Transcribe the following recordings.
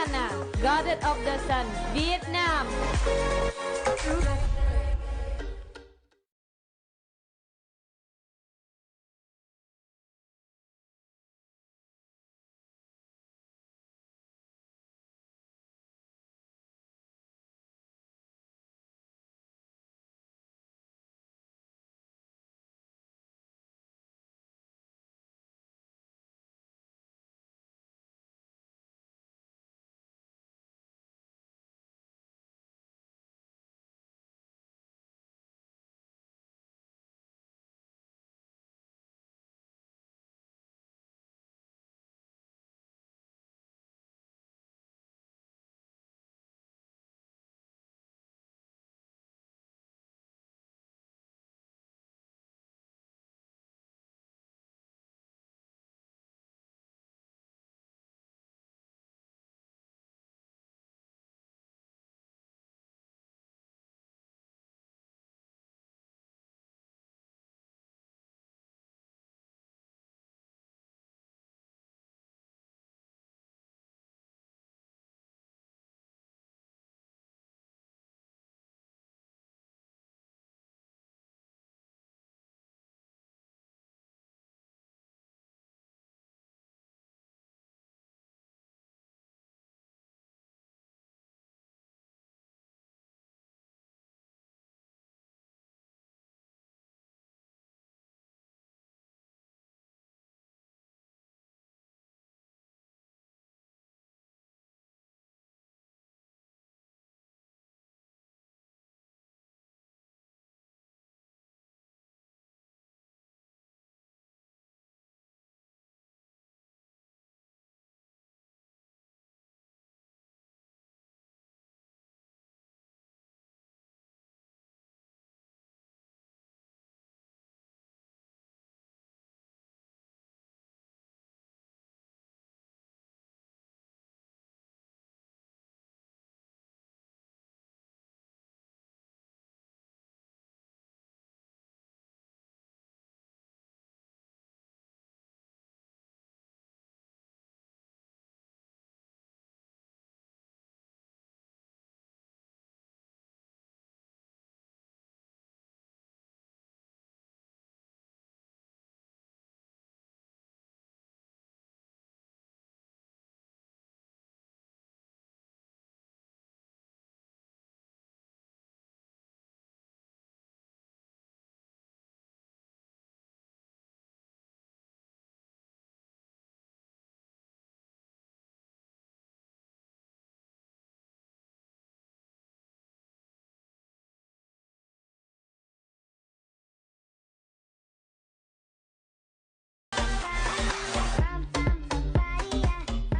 Diana, Goddess of the Sun, Vietnam.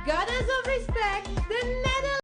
Goddess of Respect, the Netherlands.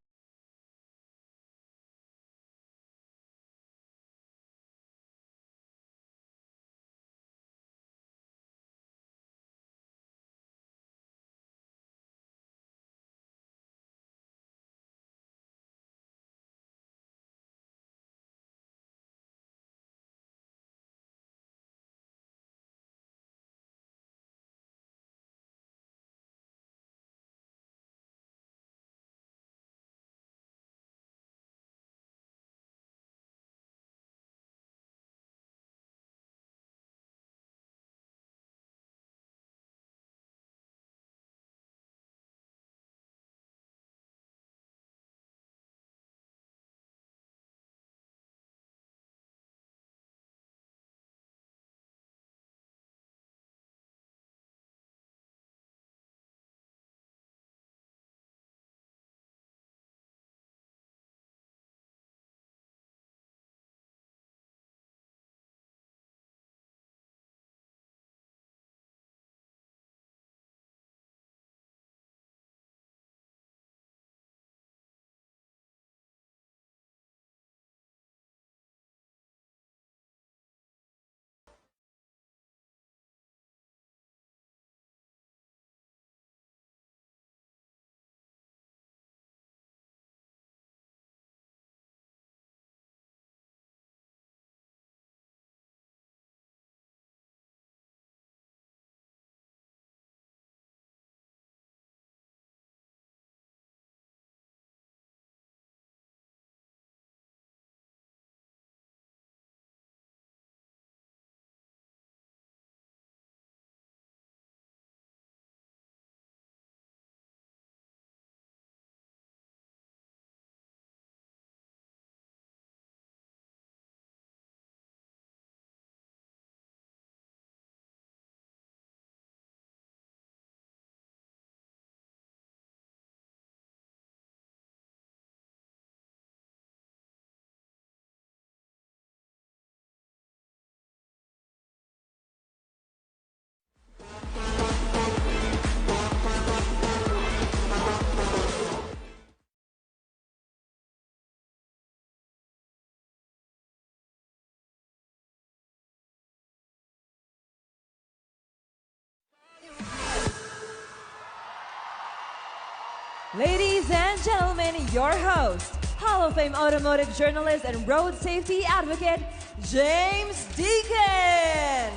Ladies and gentlemen, your host, Hall of Fame automotive journalist and road safety advocate, James Deacon.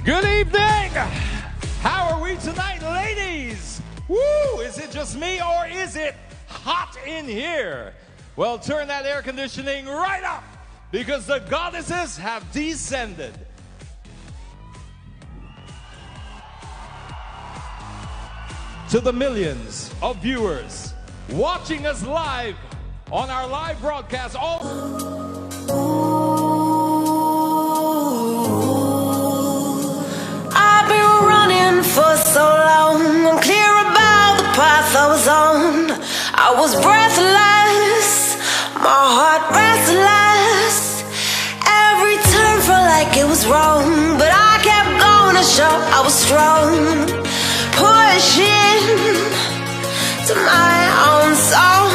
Good evening! How are we tonight, ladies? Woo! Is it just me or is it hot in here? Well, turn that air conditioning right up because the goddesses have descended. To the millions of viewers watching us live on our live broadcast. I've been running for so long, I'm clear about the path I was on. I was breathless, my heart restless. Every turn felt like it was wrong, but I kept going to show I was strong. Pushing to my own song,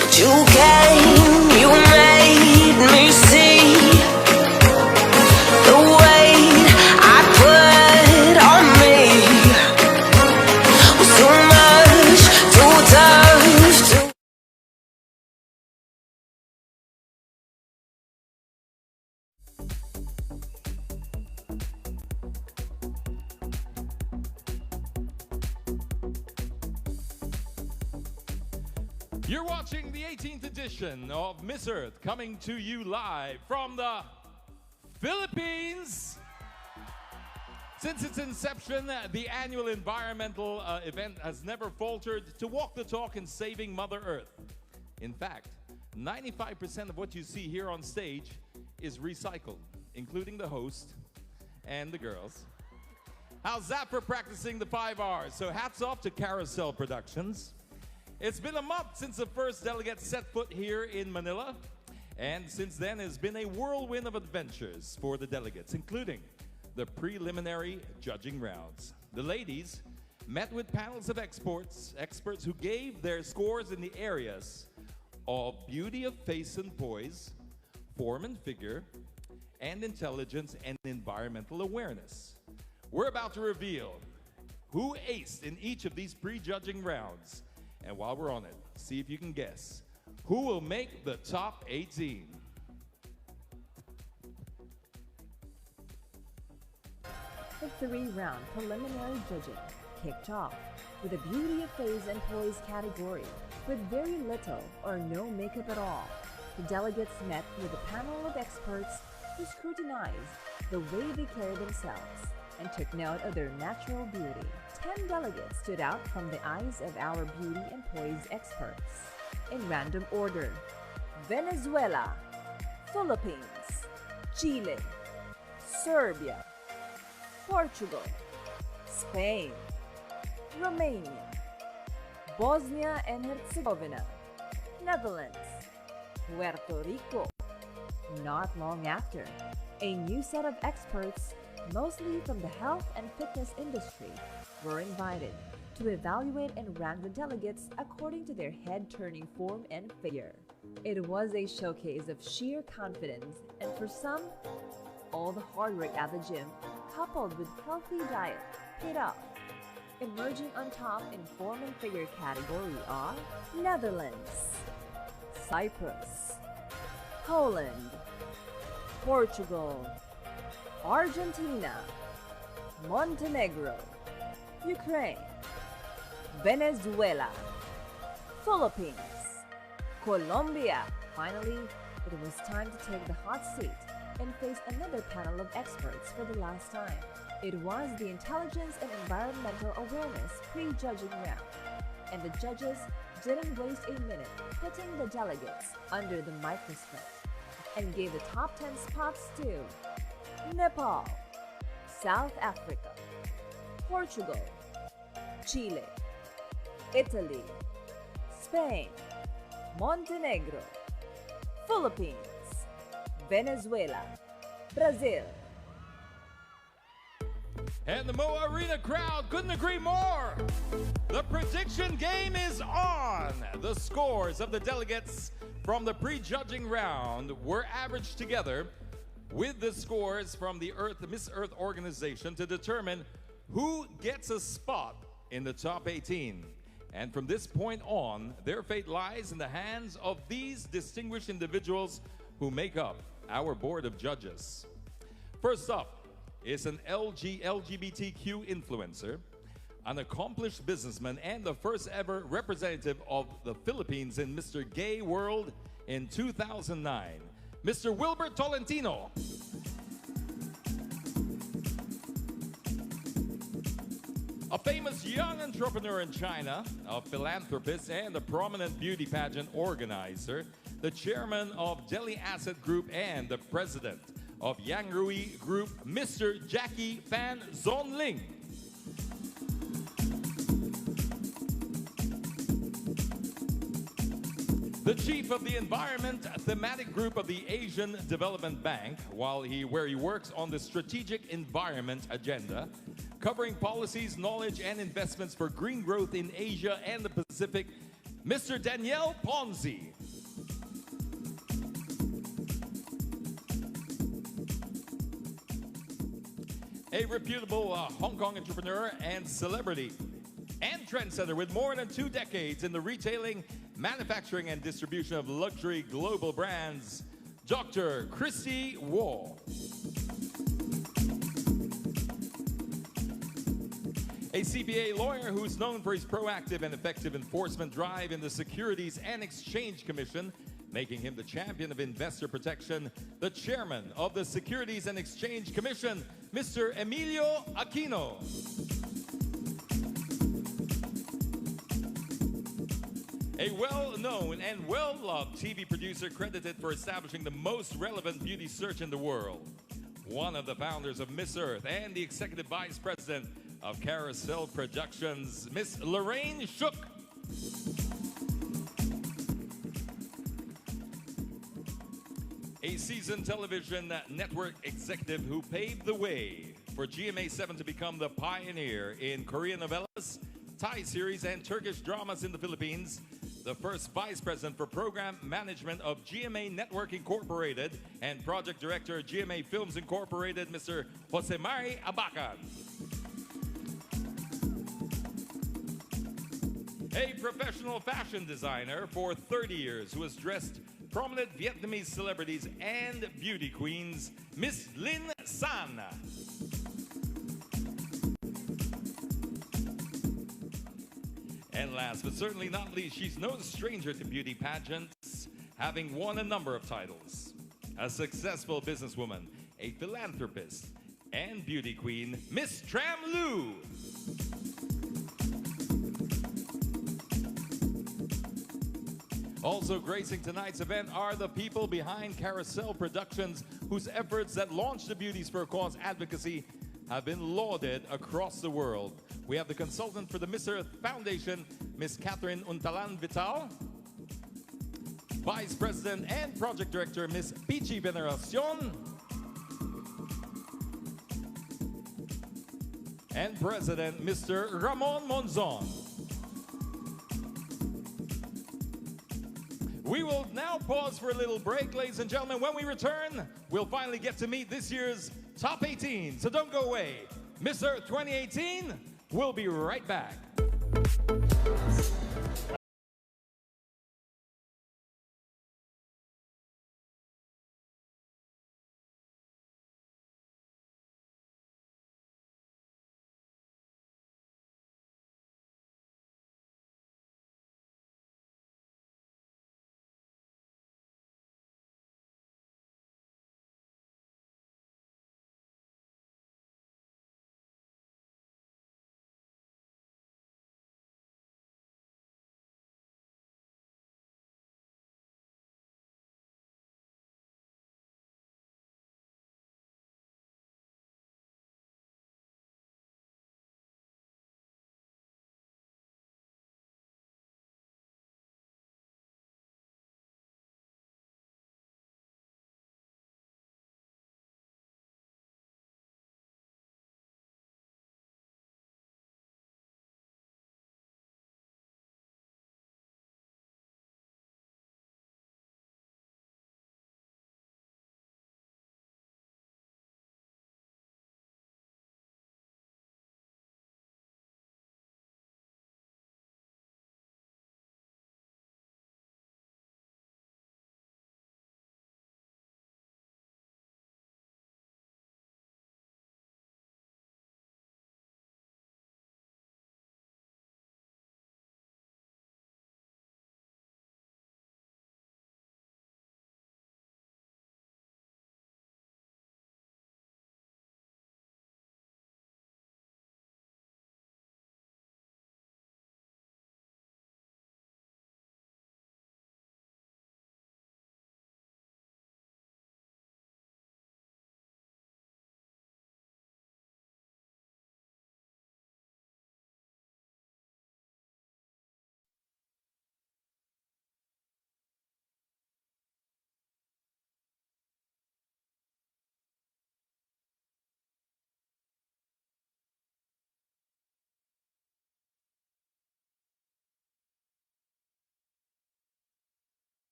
but you came, you made me see the weight I put on me was too much, too tough, too. You're watching the 18th edition of Miss Earth, coming to you live from the Philippines. Since its inception, the annual environmental event has never faltered to walk the talk in saving Mother Earth. In fact, 95% of what you see here on stage is recycled, including the host and the girls. How's that for practicing the 5 R's? So hats off to Carousel Productions. It's been a month since the first delegate set foot here in Manila, and since then has been a whirlwind of adventures for the delegates, including the preliminary judging rounds. The ladies met with panels of experts who gave their scores in the areas of beauty of face and poise, form and figure, and intelligence and environmental awareness. We're about to reveal who aced in each of these pre-judging rounds. And while we're on it, see if you can guess who will make the top 18. The 3-round preliminary judging kicked off with a beauty of face and poise category with very little or no makeup at all. The delegates met with a panel of experts who scrutinized the way they carry themselves and took note of their natural beauty. 10 delegates stood out from the eyes of our beauty and poise experts. In random order: Venezuela, Philippines, Chile, Serbia, Portugal, Spain, Romania, Bosnia and Herzegovina, Netherlands, Puerto Rico. Not long after, a new set of experts, mostly from the health and fitness industry, were invited to evaluate and rank the delegates according to their head-turning form and figure. It was a showcase of sheer confidence, and for some, all the hard work at the gym, coupled with healthy diet, paid off. Emerging on top in form and figure category are Netherlands, Cyprus, Poland, Portugal, Argentina, Montenegro, Ukraine, Venezuela, Philippines, Colombia. Finally, it was time to take the hot seat and face another panel of experts for the last time. It was the Intelligence and Environmental Awareness pre-judging round, and the judges didn't waste a minute putting the delegates under the microscope and gave the top 10 spots to Nepal, South Africa, Portugal, Chile, Italy, Spain, Montenegro, Philippines, Venezuela, Brazil. And the Moa Arena crowd couldn't agree more. The prediction game is on. The scores of the delegates from the pre-judging round were averaged together with the scores from the Miss Earth organization to determine who gets a spot in the top 18. And from this point on, their fate lies in the hands of these distinguished individuals who make up our board of judges. First up is an LGBTQ influencer, an accomplished businessman, and the first ever representative of the Philippines in Mr. Gay World in 2009, Mr. Wilbert Tolentino. A famous young entrepreneur in China, a philanthropist, and a prominent beauty pageant organizer, the chairman of Delhi Asset Group and the president of Yang Rui Group, Mr. Jackie Fan Zonling. The chief of the Environment Thematic Group of the Asian Development Bank, where he works on the Strategic Environment Agenda, covering policies, knowledge, and investments for green growth in Asia and the Pacific, Mr. Daniel Ponzi. A reputable Hong Kong entrepreneur and celebrity and trendsetter with more than 2 decades in the retailing, manufacturing, and distribution of luxury global brands, Dr. Christy Wall. A CPA lawyer who's known for his proactive and effective enforcement drive in the Securities and Exchange Commission, making him the champion of investor protection, the chairman of the Securities and Exchange Commission, Mr. Emilio Aquino. A well-known and well-loved TV producer credited for establishing the most relevant beauty search in the world. One of the founders of Miss Earth and the executive vice president of Carousel Productions, Miss Lorraine Shook. A seasoned television network executive who paved the way for GMA7 to become the pioneer in Korean novellas, Thai series, and Turkish dramas in the Philippines. The first vice president for program management of GMA Network Incorporated and project director of GMA Films Incorporated, Mr. Jose Mari Abacan. A professional fashion designer for 30 years who has dressed prominent Vietnamese celebrities and beauty queens, Miss Lin San. And last but certainly not least, she's no stranger to beauty pageants, having won a number of titles. A successful businesswoman, a philanthropist, and beauty queen, Miss Tram Lu. Also gracing tonight's event are the people behind Carousel Productions, whose efforts that launched the Beauties for a Cause advocacy have been lauded across the world. We have the consultant for the Miss Earth Foundation, Miss Catherine Untalan Vital, Vice President and Project Director, Miss Pichi Veneracion, and President, Mr. Ramon Monzon. We will now pause for a little break, ladies and gentlemen. When we return, we'll finally get to meet this year's top 18. So don't go away. Miss Earth 2018, we'll be right back.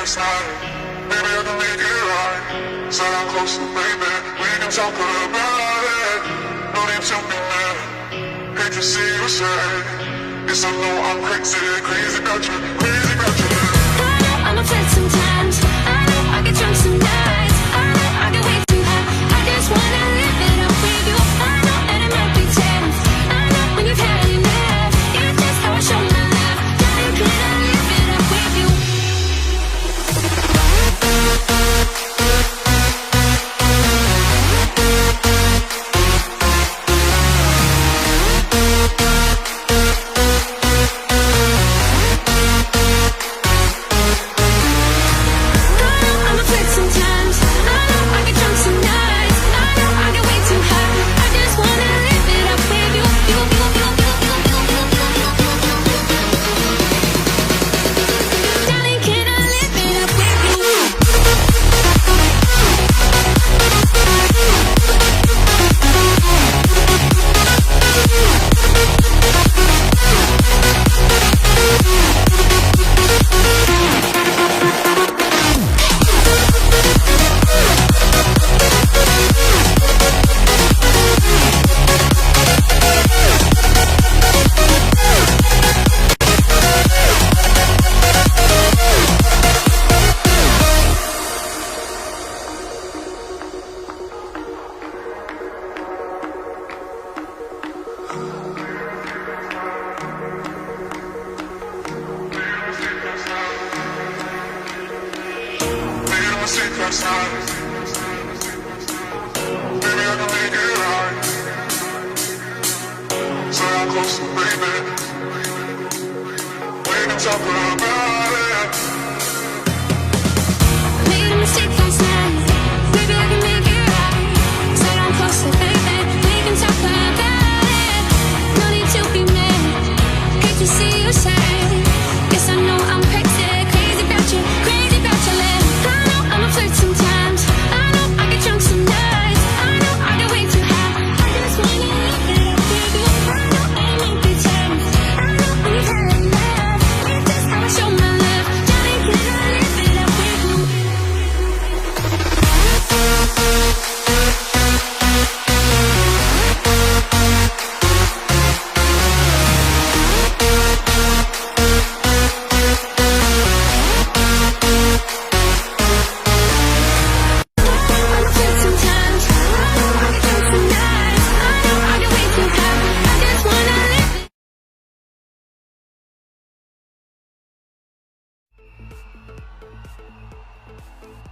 first night. Maybe I can make it right. Sit down closer, baby. We can talk about it. No need to be mad. Hate to see you sad. Yes, I know I'm crazy, crazy about you, crazy about you. I know I'm upset sometimes. I know I get drunk some nights. I know I get way too high. I just wanna live it up with you. I know that it might be tense. I know when you've had enough. It's just how I show my love. Darling, can I live it up with you?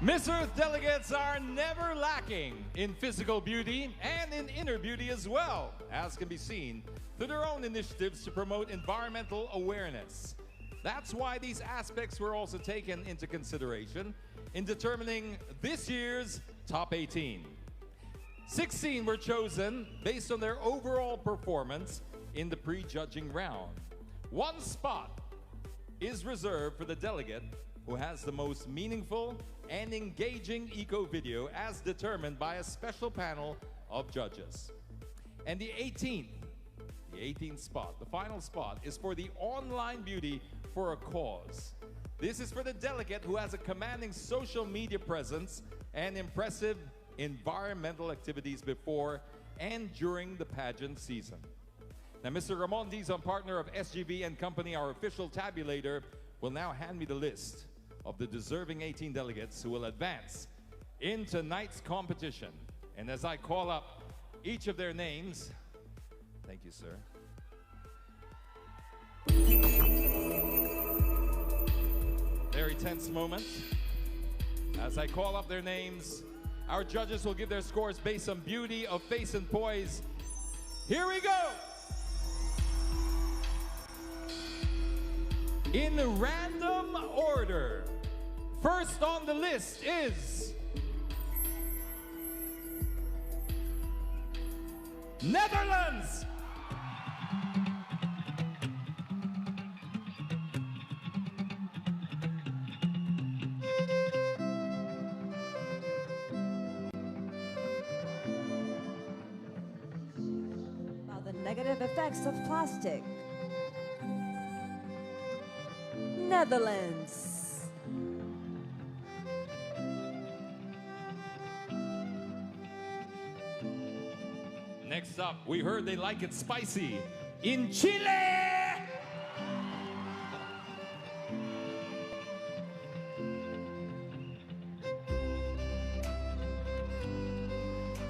Miss Earth delegates are never lacking in physical beauty and in inner beauty as well, as can be seen through their own initiatives to promote environmental awareness. That's why these aspects were also taken into consideration in determining this year's top 18. 16 were chosen based on their overall performance in the pre-judging round. One spot is reserved for the delegate who has the most meaningful and engaging eco-video as determined by a special panel of judges. And the 18th spot, the final spot, is for the online beauty for a cause. This is for the delegate who has a commanding social media presence and impressive environmental activities before and during the pageant season. Now, Mr. Ramon Dizon, partner of SGV and Company, our official tabulator, will now hand me the list of the deserving 18 delegates who will advance in tonight's competition. And as I call up each of their names, thank you, sir. Very tense moment. As I call up their names, our judges will give their scores based on beauty of face and poise. Here we go! In random order, first on the list is Netherlands. About the negative effects of plastic. Netherlands. Next up, we heard they like it spicy in Chile.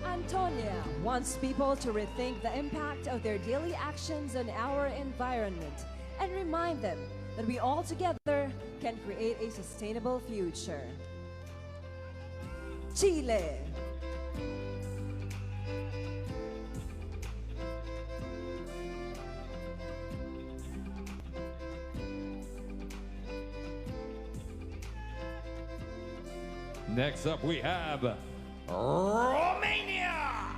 Antonia wants people to rethink the impact of their daily actions on our environment and remind them that we all together can create a sustainable future. Chile. Next up, we have Romania.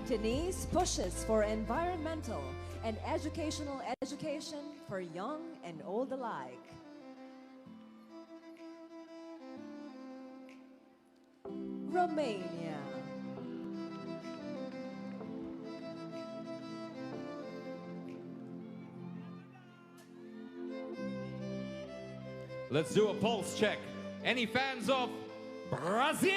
Denise pushes for environmental and educational education for young and old alike. Romania. Let's do a pulse check. Any fans of Brazil?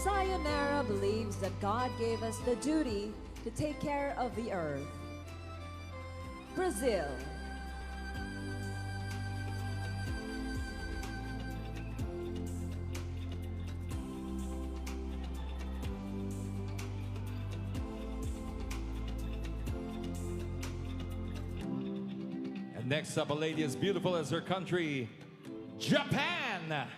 Sayonara believes that God gave us the duty to take care of the earth. Brazil. And next up, a lady as beautiful as her country, Japan.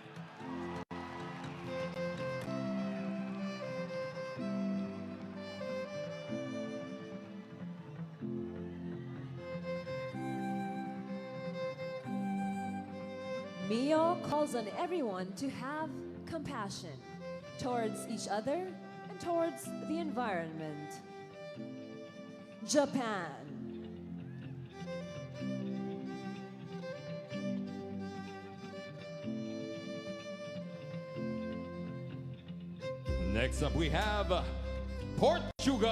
Mio calls on everyone to have compassion towards each other and towards the environment. Japan. Next up, we have Portugal.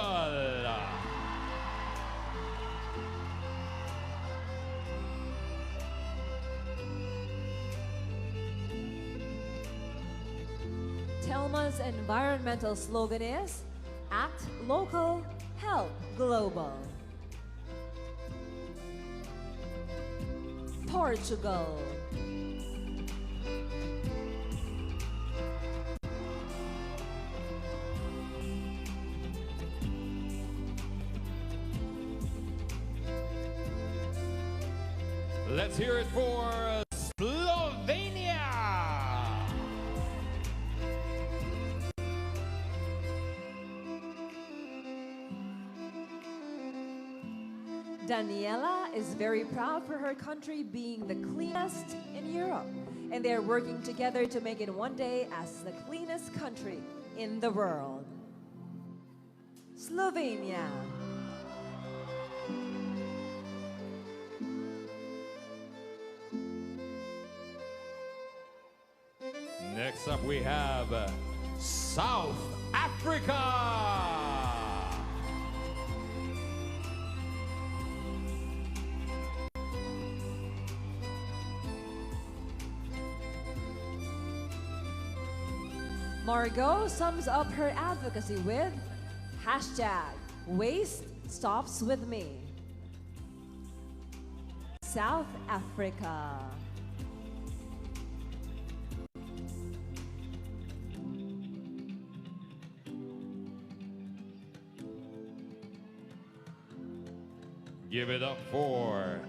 Telma's environmental slogan is Act Local, Help Global. Portugal. Let's hear it for Slovenia. Daniela is very proud for her country being the cleanest in Europe, and they're working together to make it one day as the cleanest country in the world. Slovenia. Next up, we have South Africa. Margot sums up her advocacy with #Waste Stops With Me. South Africa. Give it up for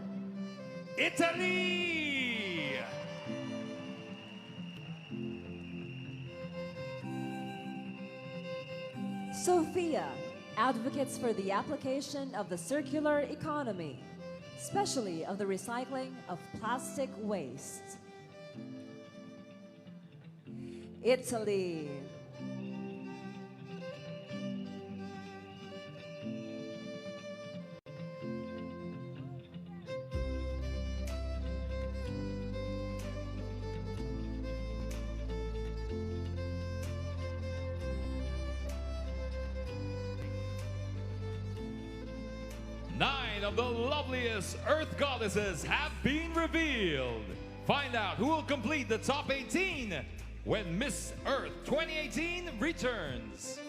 Italy. Sophia advocates for the application of the circular economy, especially of the recycling of plastic waste. Italy. of the loveliest Earth goddesses have been revealed. Find out who will complete the top 18 when Miss Earth 2018 returns.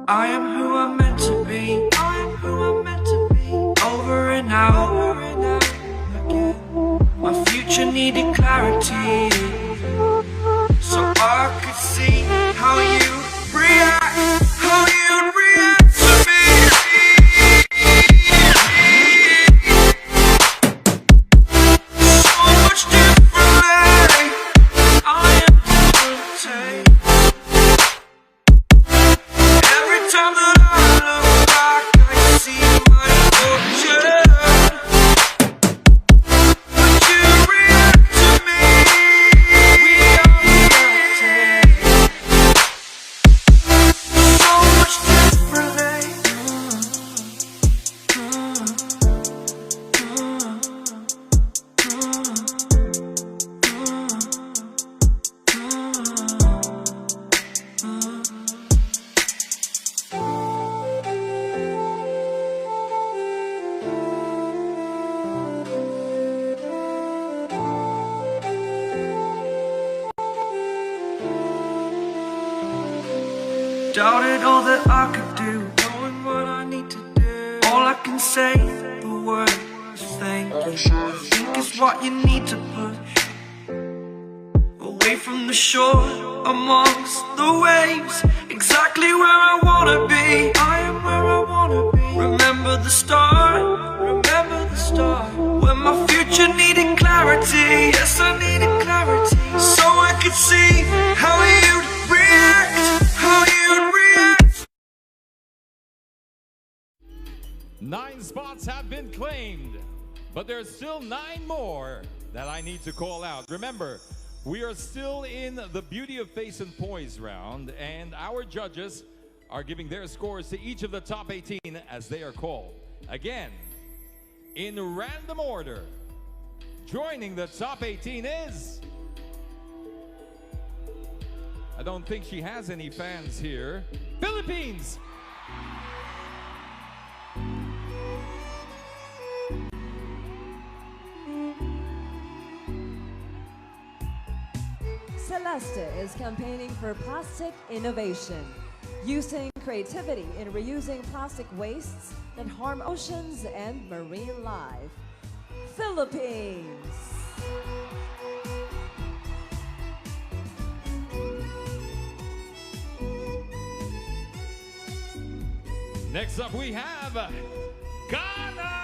I am who I'm meant to be. I am who I'm meant to be. Over and out, again. My future needed clarity, so I could see how you react, how you react to me. So much differently. I am different. Time that I look back, I see my fortune. But you react to me. We are reacting so much differently. Doubted all that I could do, knowing what I need to do. All I can say, the word is thank you. I think is what you need to push away from the shore, amongst the waves. Exactly where I wanna be. I am where I wanna be. Remember the start, when my future needed clarity. Yes, I needed clarity, so I could see how you'd react, how you'd react. 9 spots have been claimed, but there's still 9 more that I need to call out. Remember, we are still in the Beauty of Face and Poise round, and our judges are giving their scores to each of the top 18 as they are called. Again, in random order, joining the top 18 is... I don't think she has any fans here. Philippines! Celeste is campaigning for plastic innovation, using creativity in reusing plastic wastes that harm oceans and marine life. Philippines. Next up we have Ghana!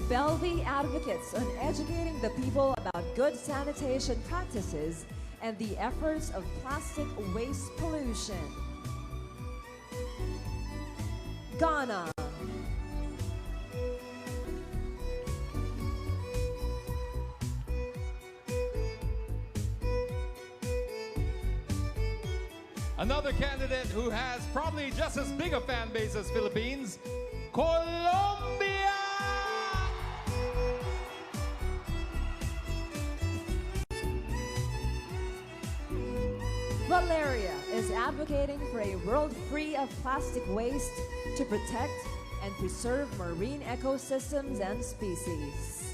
Belvy advocates on educating the people about good sanitation practices and the efforts of plastic waste pollution. Ghana. Another candidate who has probably just as big a fan base as Philippines, Colombia! Valeria is advocating for a world free of plastic waste to protect and preserve marine ecosystems and species.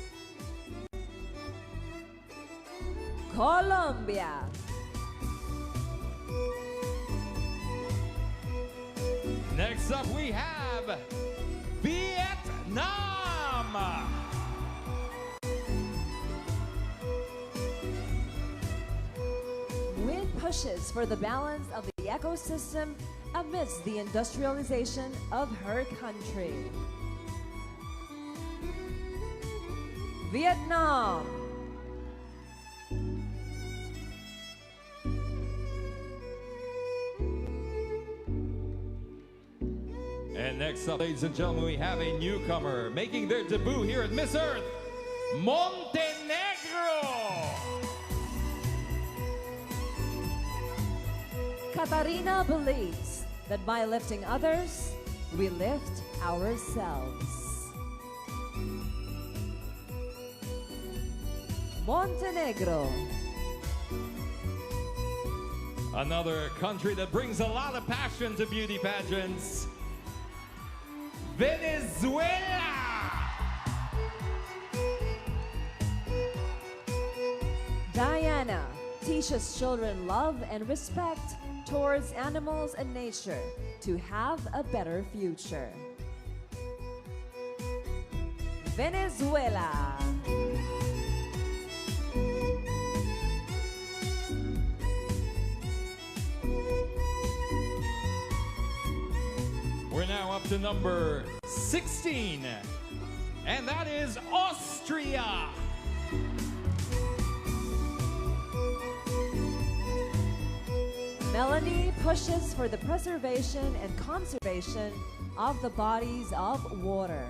Colombia. Next up we have Vietnam. Wind pushes for the balance of the ecosystem amidst the industrialization of her country. Vietnam. And next up, ladies and gentlemen, we have a newcomer making their debut here at Miss Earth, Montenegro. Katarina believes that by lifting others, we lift ourselves. Montenegro. Another country that brings a lot of passion to beauty pageants, Venezuela. Diana teaches children love and respect towards animals and nature to have a better future. Venezuela. We're now up to number 16, and that is Austria. Melanie pushes for the preservation and conservation of the bodies of water.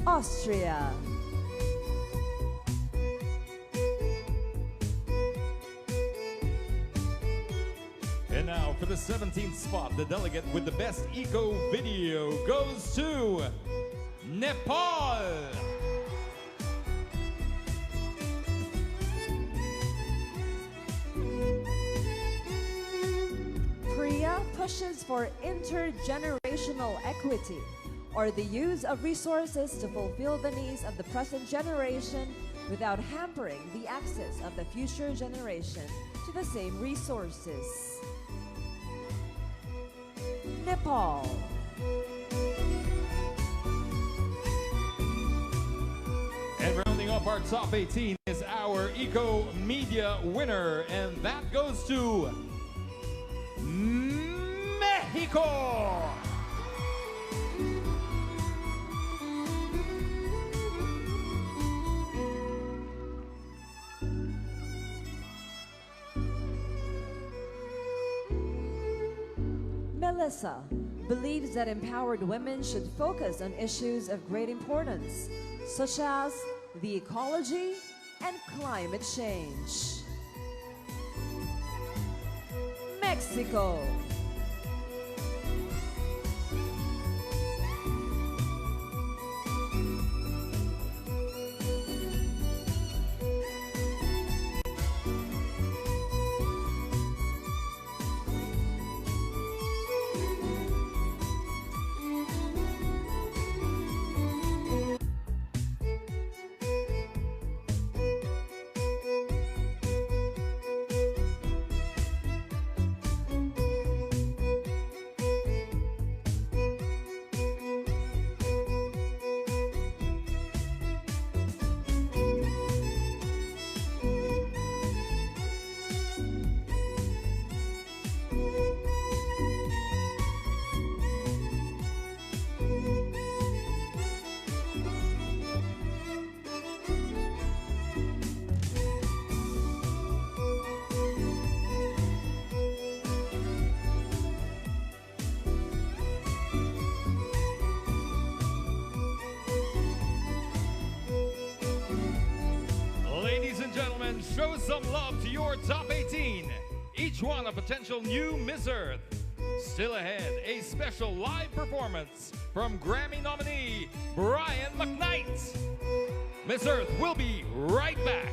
Austria. And now for the 17th spot, the delegate with the best eco video goes to Nepal. Priya pushes for intergenerational equity, or the use of resources to fulfill the needs of the present generation without hampering the access of the future generation to the same resources. Nepal. And rounding off our top 18 is our Eco Media winner, and that goes to Mexico. Melissa believes that empowered women should focus on issues of great importance, such as the ecology and climate change. Mexico. Show some love to your top 18. Each one a potential new Miss Earth. Still ahead, a special live performance from Grammy nominee Brian McKnight. Miss Earth will be right back.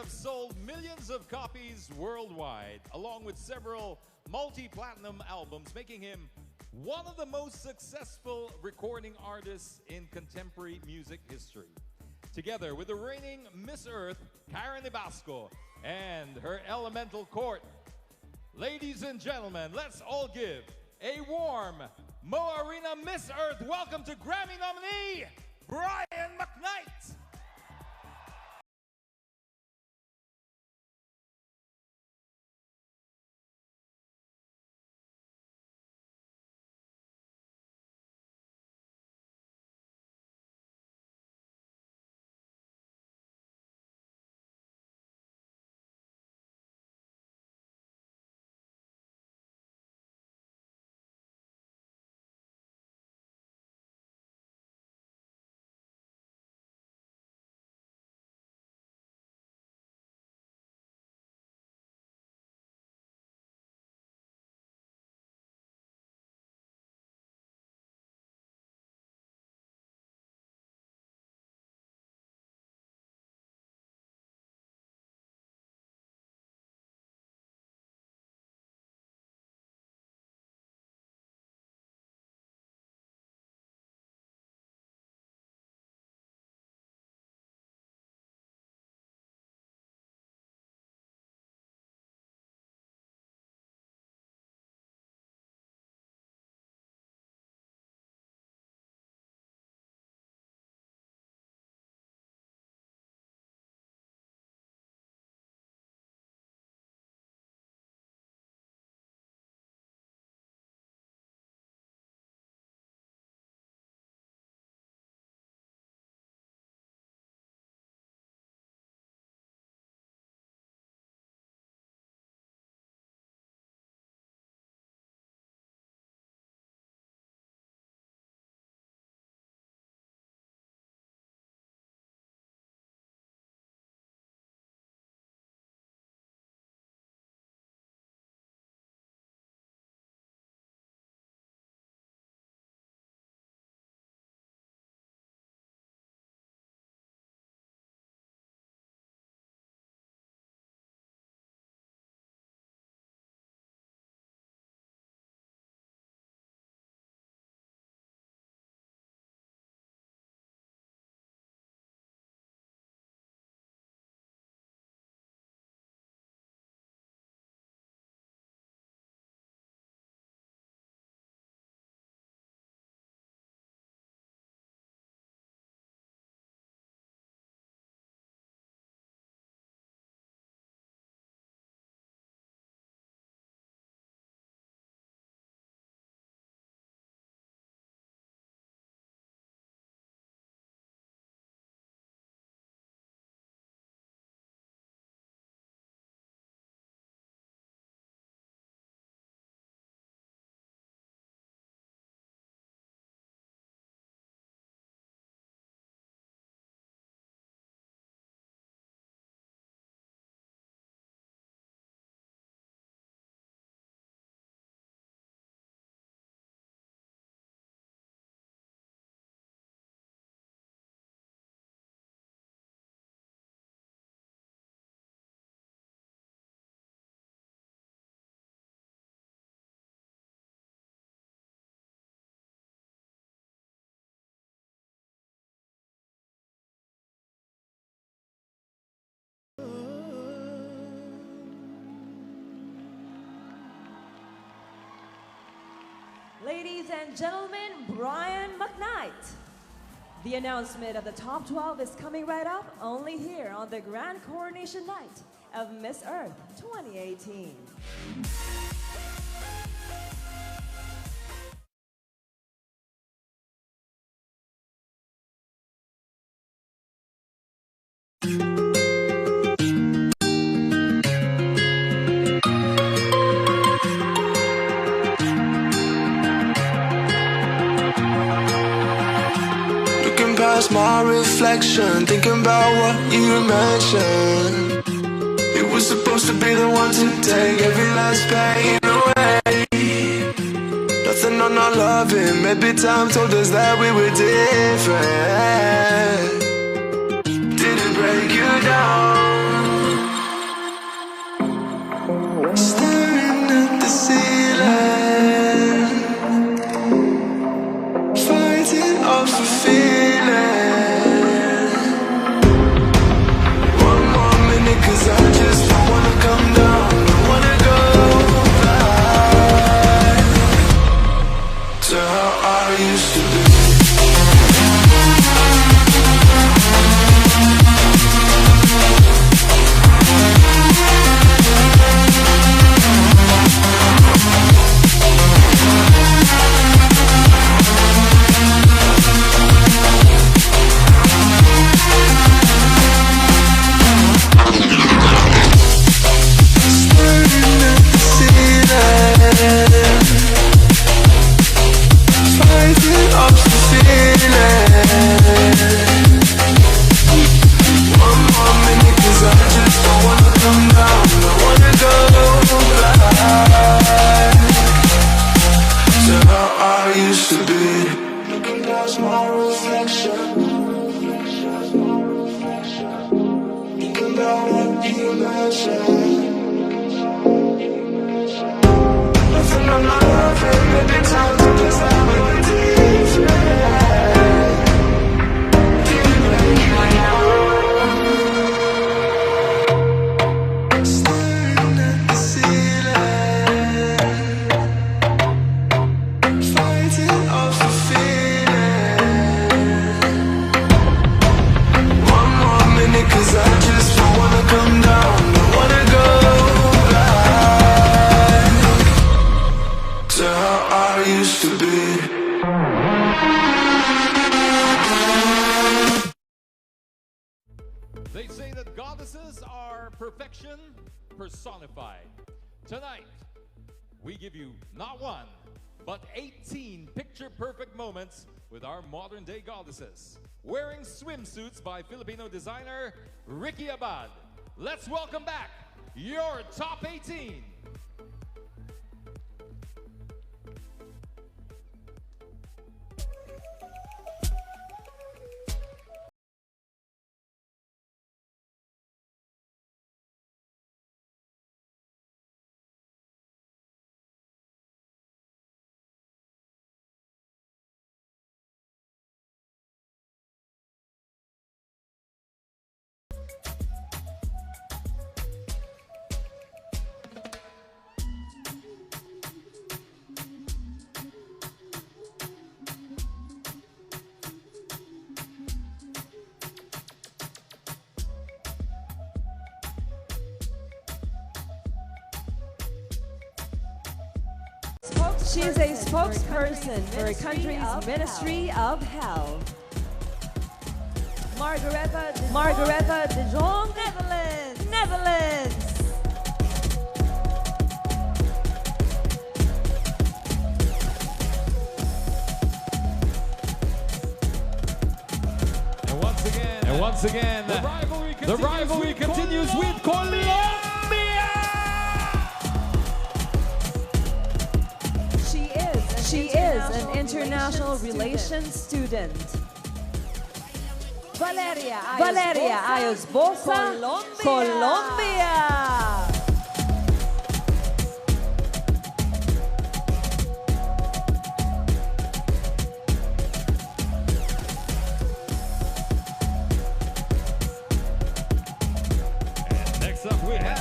have sold millions of copies worldwide, along with several multi-platinum albums, making him one of the most successful recording artists in contemporary music history. Together with the reigning Miss Earth, Karen Ibasco, and her elemental court. Ladies and gentlemen, let's all give a warm Mo Arena Miss Earth welcome to Grammy nominee, Brian McKnight. Ladies and gentlemen, Brian McKnight. The announcement of the top 12 is coming right up, only here on the Grand Coronation Night of Miss Earth 2018. Past my reflection, thinking about what you mentioned. It was supposed to be the one to take every last pain away. Nothing on our loving, maybe time told us that we were different. Didn't break you down, I used to be. They say that goddesses are perfection personified. Tonight, we give you not one, but 18 picture-perfect moments with our modern-day goddesses, wearing swimsuits by Filipino designer Ricky Abad. Let's welcome back your top 18. She is a spokesperson for a country's Ministry of Health. Margaretha de Jong, Netherlands. And once again, the rivalry continues with Colombia. She is an international relations student. Valeria Ayos Bosa, Colombia.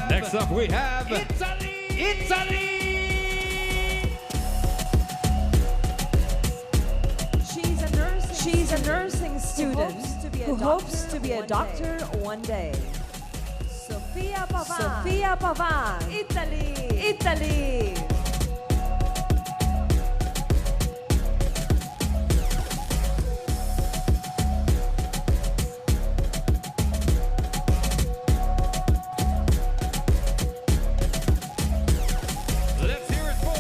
Next up we have Italy. She's a nursing student who hopes to be a doctor one day. Sofia Pavan, Italy.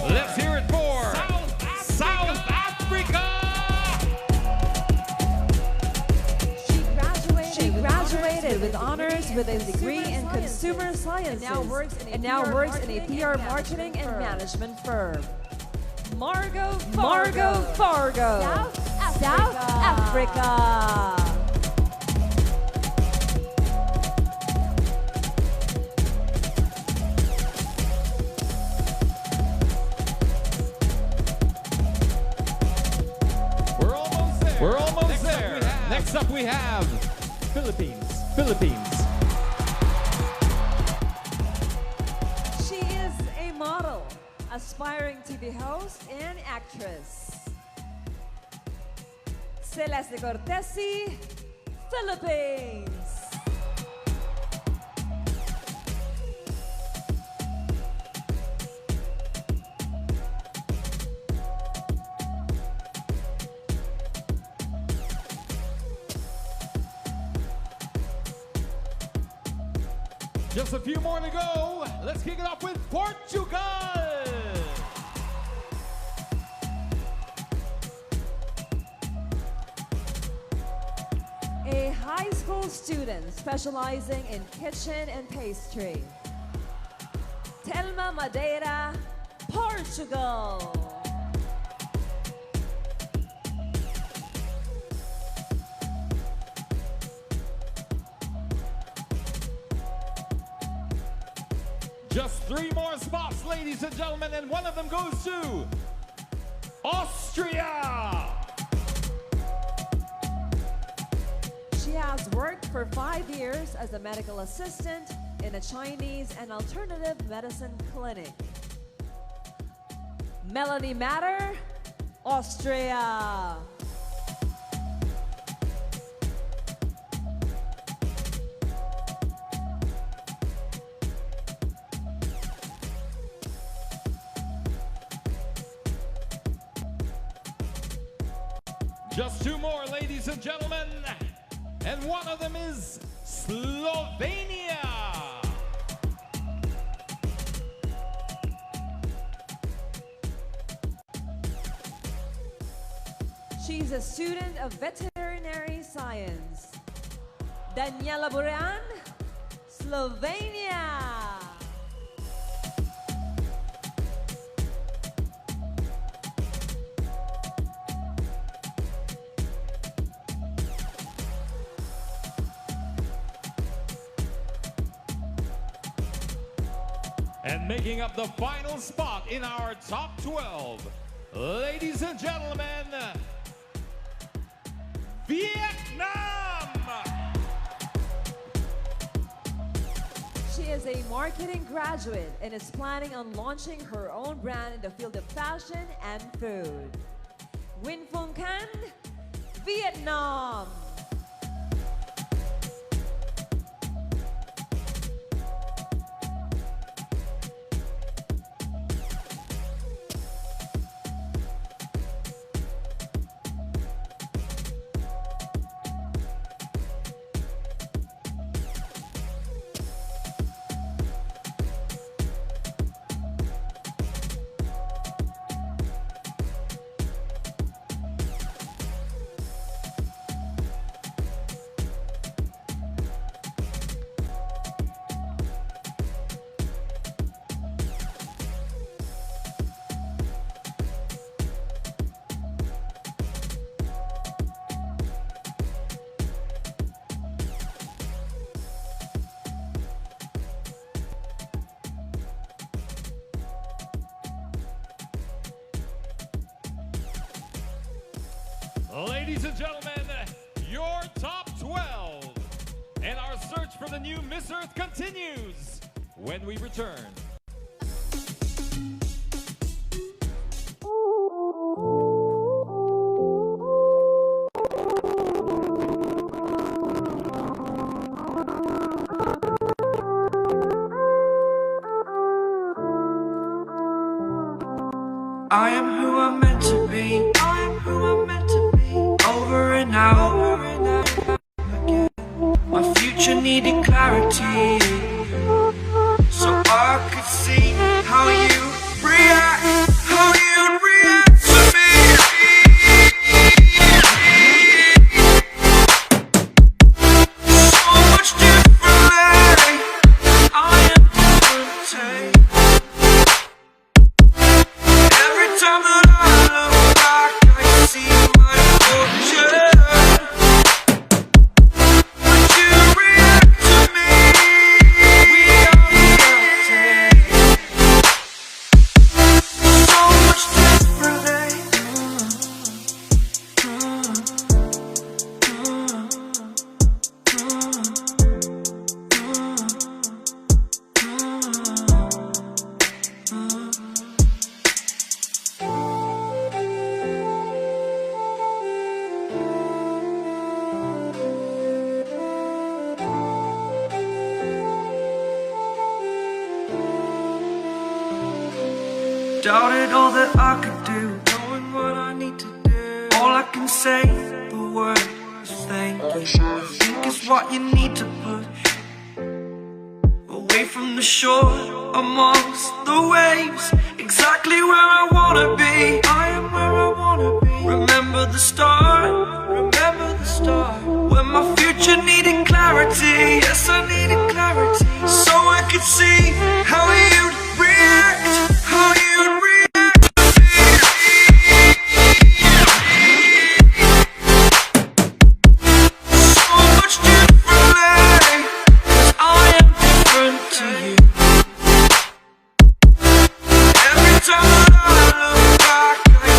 Let's hear it for South Africa. She graduated with honors with a degree in consumer sciences and now works in a PR marketing and management firm. Margot Fargo, South Africa. We're almost there. Next up we have Philippines. She is a model, aspiring TV host and actress. Celeste Cortesi, Philippines. Just a few more to go. Let's kick it off with Portugal. A high school student specializing in kitchen and pastry. Telma Madeira, Portugal. Just 3 more spots, ladies and gentlemen, and one of them goes to Austria. She has worked for 5 years as a medical assistant in a Chinese and alternative medicine clinic. Melanie Matter, Austria. Just two more, ladies and gentlemen. And one of them is Slovenia. She's a student of veterinary science. Daniela Burean, Slovenia. And making up the final spot in our top 12, ladies and gentlemen, Vietnam! She is a marketing graduate and is planning on launching her own brand in the field of fashion and food. Win Phong Can, Vietnam. Ladies and gentlemen, your top 12. And our search for the new Miss Earth continues when we return. I am who I'm meant to be. I am who I'm meant to be. Over and out again. My future needed clarity, so I could see how you react, how you react to me. So much differently. I am different. Every time that I look back, I see my fortune. Would you react to me? We are reacting so much differently. Doubted all that I could do, knowing what I need to do. All I can say, the word is thank you. I think is what you need to put away from the shore, amongst the waves. Exactly where I wanna be. I am where I wanna be. Remember the start, remember the start. When my future needed clarity. Yes, I needed clarity, so I could see how you'd react, how you'd react to me. So much differently, 'cause I am different to you. Every time that I look back, I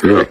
Yeah.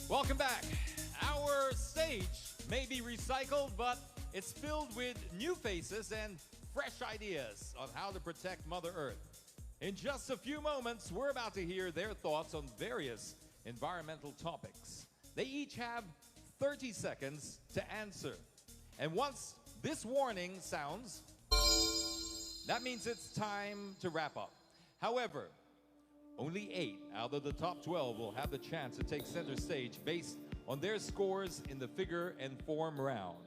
Welcome back. Our stage may be recycled, but it's filled with new faces and fresh ideas on how to protect Mother Earth. In just a few moments, we're about to hear their thoughts on various environmental topics. They each have 30 seconds to answer. And once this warning sounds, that means it's time to wrap up. However, only 8 out of the top 12 will have the chance to take center stage based on their scores in the figure and form round.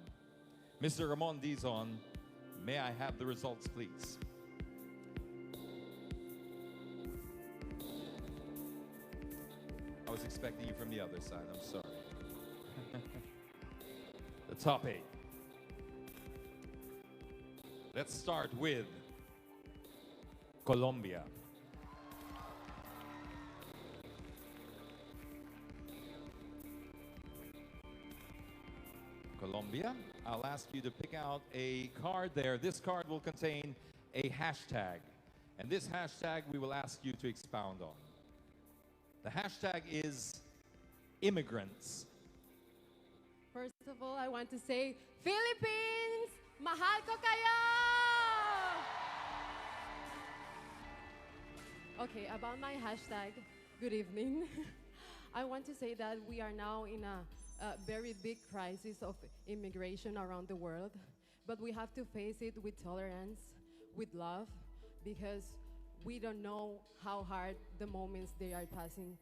Mr. Ramon Dizon, may I have the results, please? I was expecting you from the other side, I'm sorry. The top 8. Let's start with Colombia. Colombia, I'll ask you to pick out a card there. This card will contain a hashtag. And this hashtag we will ask you to expound on. The hashtag is immigrants. First of all, I want to say, Philippines, mahal ko kayo! Okay, about my hashtag, good evening. I want to say that we are now in a very big crisis of immigration around the world, but we have to face it with tolerance, with love, because we don't know how hard the moments they are passing,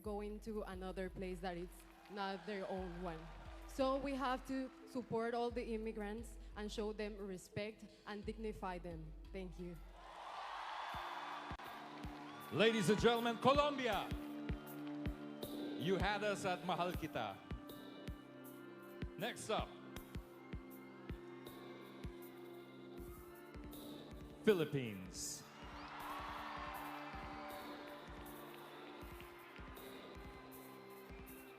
going to another place that is not their own one. So we have to support all the immigrants and show them respect and dignify them. Thank you. Ladies and gentlemen, Colombia, you had us at Mahal Kita. Next up, Philippines.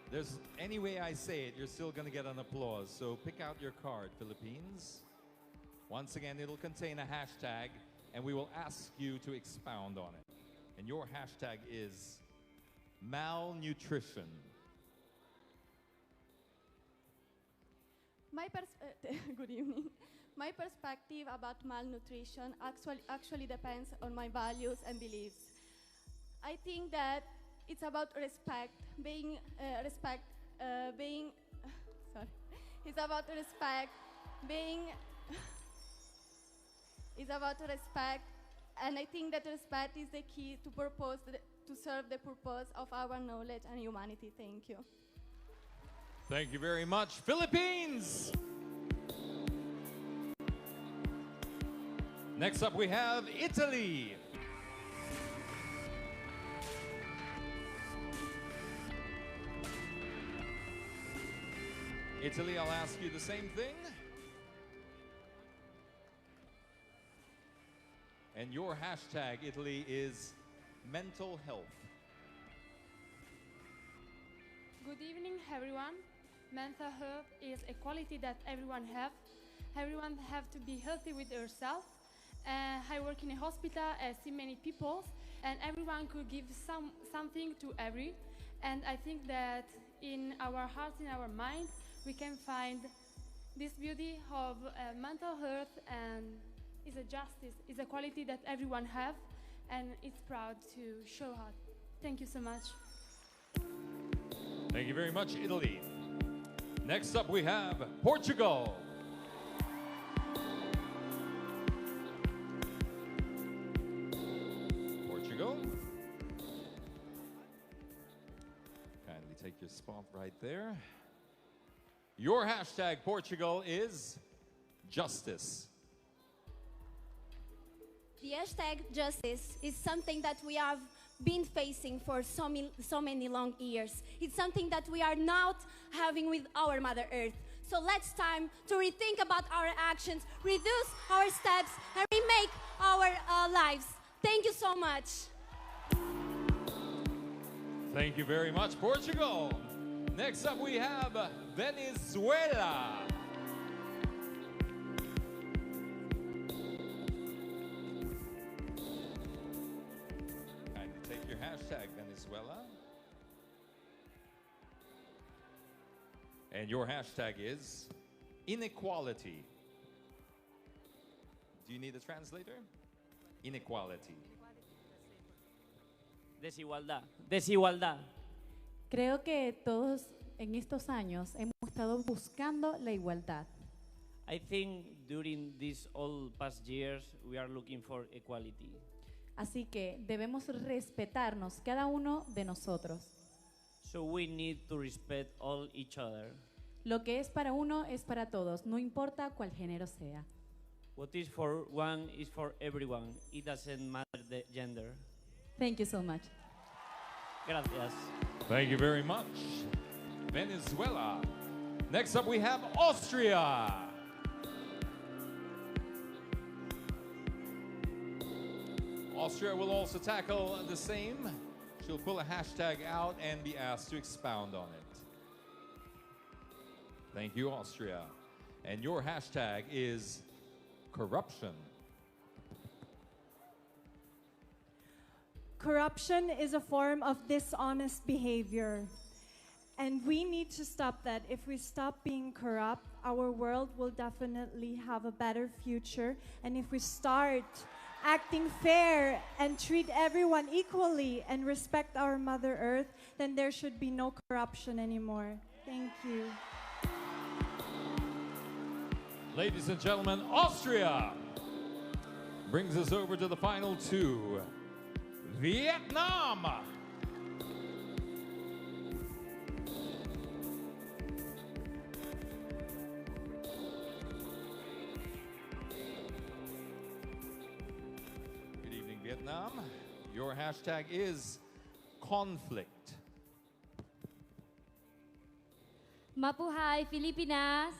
There's any way I say it, you're still gonna get an applause. So pick out your card, Philippines. Once again, it'll contain a hashtag, and we will ask you to expound on it. And your hashtag is malnutrition. Good evening. My perspective about malnutrition actually depends on my values and beliefs. I think that it's about respect, it's about respect, it's about respect, and I think that respect is the key to serve the purpose of our knowledge and humanity. Thank you. Thank you very much, Philippines! Next up we have Italy. Italy, I'll ask you the same thing. And your hashtag, Italy, is mental health. Good evening, everyone. Mental health is a quality that everyone have. Everyone have to be healthy with yourself, I work in a hospital, I see many people, and everyone could give something to every. And I think that in our hearts, in our mind, we can find this beauty of mental health, and is a justice, is a quality that everyone have, and it's proud to show her. Thank you so much. Thank you very much, Italy. Next up, we have Portugal. Portugal. Kindly take your spot right there. Your hashtag, Portugal, is justice. The hashtag justice is something that we have been facing for so many long years. It's something that we are not having with our Mother Earth. So let's time to rethink about our actions, reduce our steps, and remake our lives. Thank you so much. Thank you very much, Portugal. Next up, we have Venezuela. Kindly take your hashtag, Venezuela. And your hashtag is inequality. Do you need a translator? Inequality. Desigualdad. Desigualdad. Creo que todos en estos años hemos estado buscando la igualdad. I think during these all past years we are looking for equality. Así que debemos respetarnos cada uno de nosotros. So we need to respect all each other. Lo que es para uno es para todos, no importa cuál género sea. What is for one is for everyone. It doesn't matter the gender. Thank you so much. Gracias. Thank you very much, Venezuela. Next up, we have Austria. Austria will also tackle the same. She'll pull a hashtag out and be asked to expound on it. Thank you, Austria. And your hashtag is corruption. Corruption is a form of dishonest behavior. And we need to stop that. If we stop being corrupt, our world will definitely have a better future. And if we start acting fair and treat everyone equally and respect our Mother Earth, then there should be no corruption anymore. Thank you. Ladies and gentlemen, Austria brings us over to the final two. Vietnam. Good evening, Vietnam. Your hashtag is conflict. Mabuhay, Filipinas.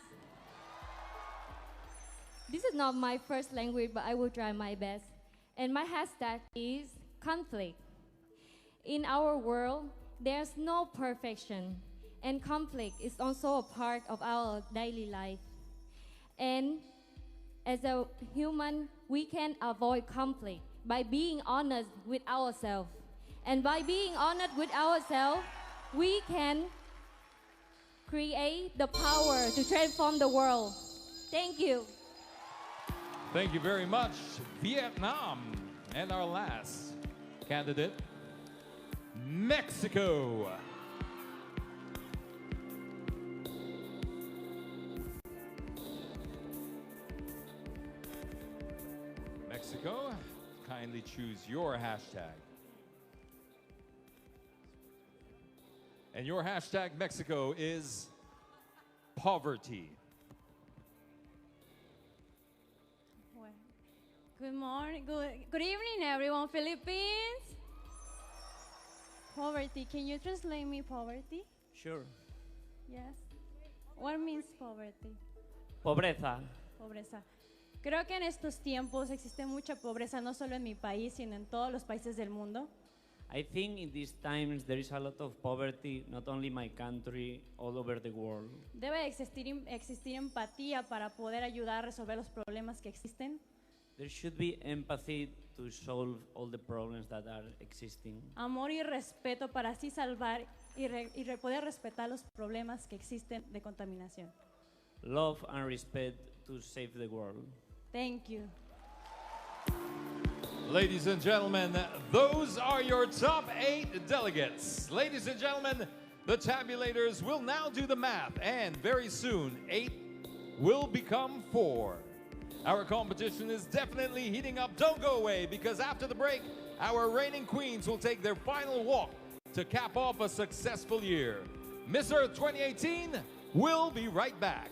This is not my first language, but I will try my best. And my hashtag is conflict. In our world, there's no perfection, and conflict is also a part of our daily life. And as a human, we can avoid conflict by being honest with ourselves. And by being honest with ourselves, we can create the power to transform the world. Thank you. Thank you very much, Vietnam. And our last candidate, Mexico. Mexico, kindly choose your hashtag. And your hashtag, Mexico, is poverty. Good morning, good evening, everyone. Philippines. Poverty. Can you translate me poverty? Sure. Yes. What means poverty? Pobreza. Pobreza. Creo que en estos tiempos existe mucha pobreza, no solo en mi país, sino en todos los países del mundo. I think in these times there is a lot of poverty, not only in my country, all over the world. Debe existir empatía para poder ayudar a resolver los problemas que existen. There should be empathy to solve all the problems that are existing. Amor y respeto para así salvar y poder respetar los problemas que existen de contaminación. Love and respect to save the world. Thank you. Ladies and gentlemen, those are your top 8 delegates. Ladies and gentlemen, the tabulators will now do the math, and very soon, 8 will become 4. Our competition is definitely heating up. Don't go away, because after the break, our reigning queens will take their final walk to cap off a successful year. Miss Earth 2018 will be right back.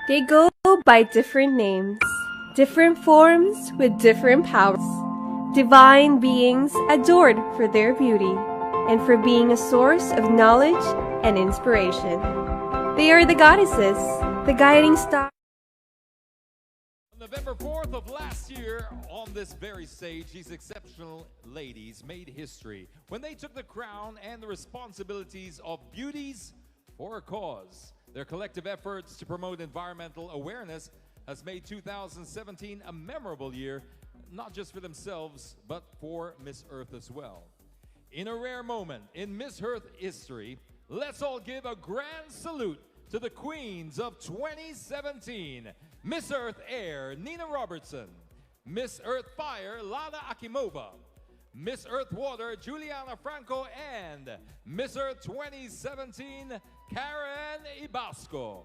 They go by different names, different forms with different powers. Divine beings adored for their beauty and for being a source of knowledge and inspiration. They are the goddesses, the guiding star. November 4th of last year, on this very stage, these exceptional ladies made history when they took the crown and the responsibilities of Beauties for a Cause. Their collective efforts to promote environmental awareness has made 2017 a memorable year, not just for themselves, but for Miss Earth as well. In a rare moment in Miss Earth history, let's all give a grand salute to the queens of 2017. Miss Earth Air, Nina Robertson. Miss Earth Fire, Lada Akimova. Miss Earth Water, Juliana Franco. And Miss Earth 2017, Karen Ibasco.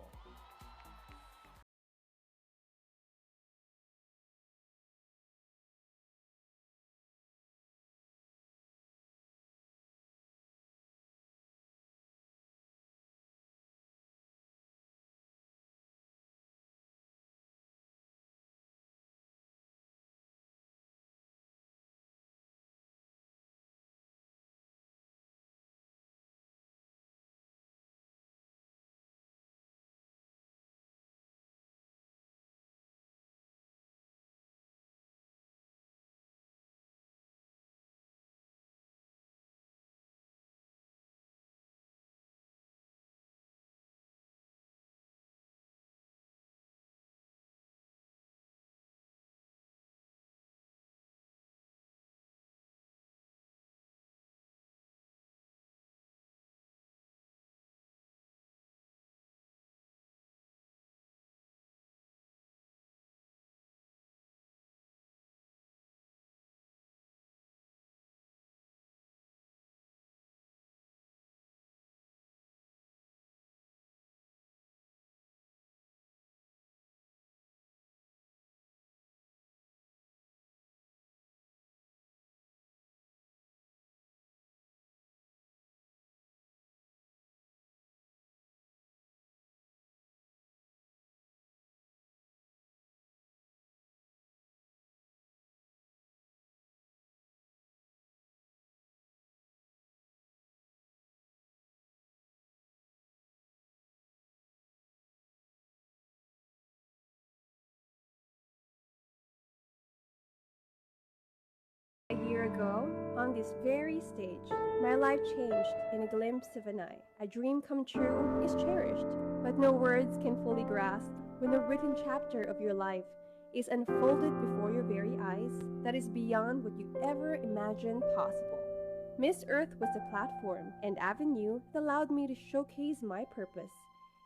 A year ago, on this very stage, my life changed in a glimpse of an eye. A dream come true is cherished, but no words can fully grasp when a written chapter of your life is unfolded before your very eyes that is beyond what you ever imagined possible. Miss Earth was a platform and avenue that allowed me to showcase my purpose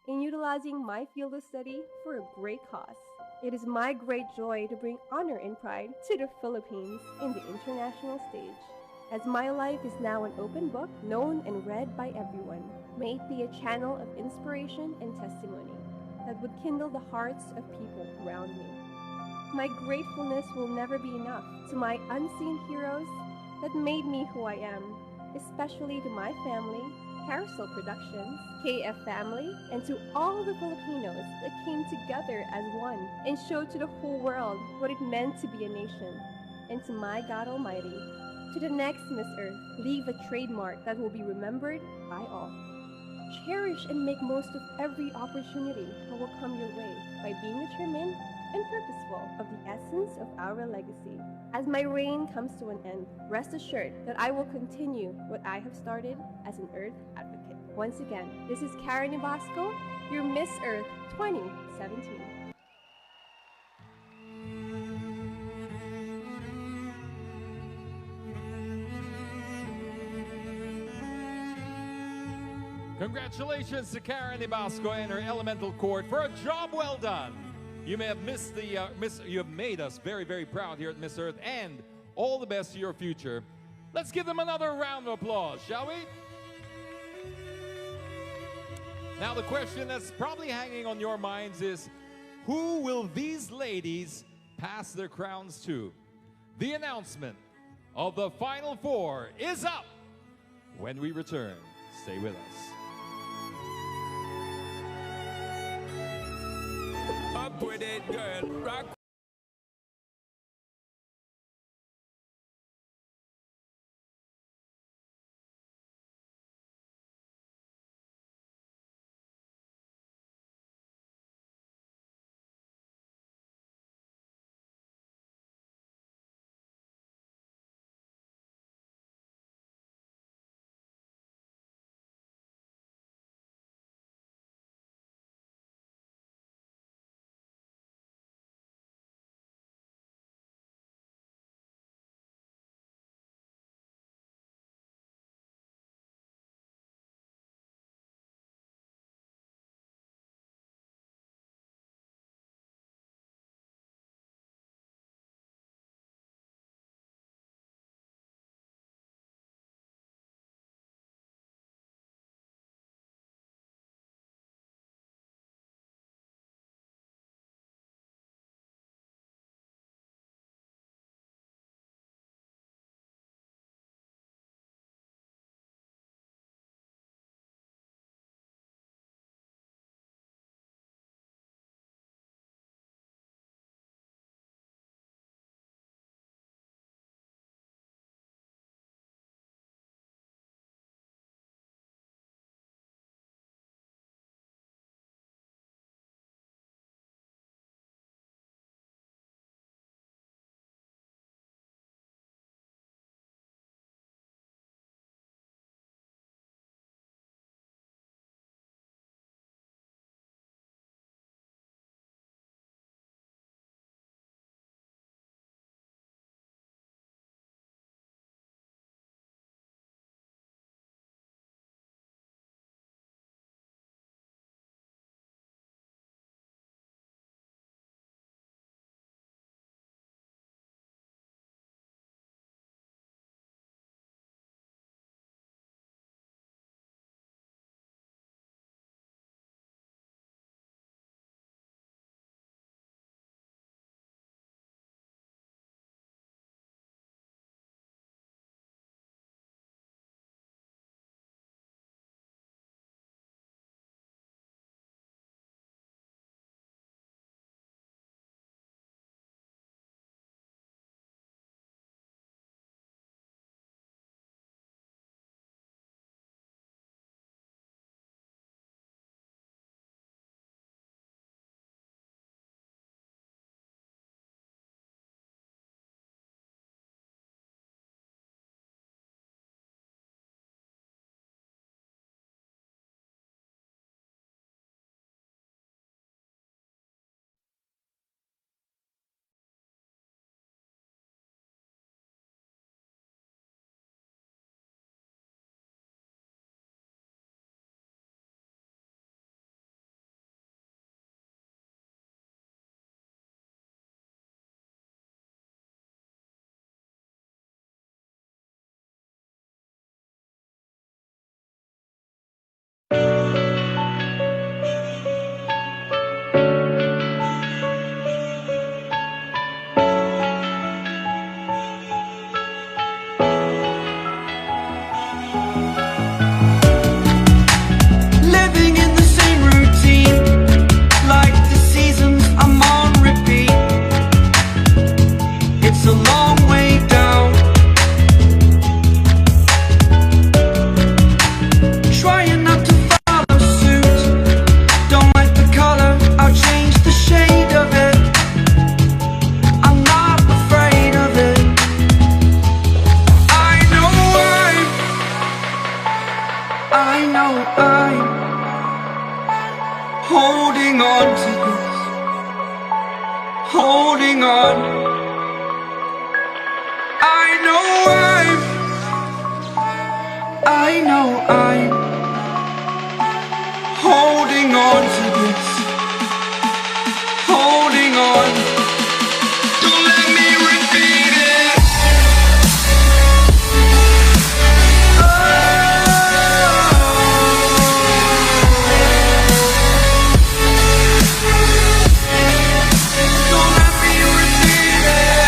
in utilizing my field of study for a great cause. It is my great joy to bring honor and pride to the Philippines in the international stage, as my life is now an open book, known and read by everyone. May it be a channel of inspiration and testimony that would kindle the hearts of people around me. My gratefulness will never be enough to my unseen heroes that made me who I am, especially to my family, Carousel Productions, KF Family, and to all the Filipinos that came together as one and showed to the whole world what it meant to be a nation. And to my God Almighty, to the next Miss Earth, leave a trademark that will be remembered by all. Cherish and make most of every opportunity that will come your way by being determined and purposeful of the essence of our legacy. As my reign comes to an end, rest assured that I will continue what I have started as an Earth advocate. Once again, this is Karen Ibasco, your Miss Earth 2017. Congratulations to Karen Ibasco and her elemental court for a job well done. You may have missed the you have made us very, very proud here at Miss Earth, and all the best to your future. Let's give them another round of applause, shall we? Now the question that's probably hanging on your minds is, who will these ladies pass their crowns to? The announcement of the Final Four is up when we return. Stay with us. Up with it, girl. Rock holding on to this, holding on. I know I'm holding on to this, holding on. Don't let me repeat it. Don't let me repeat it.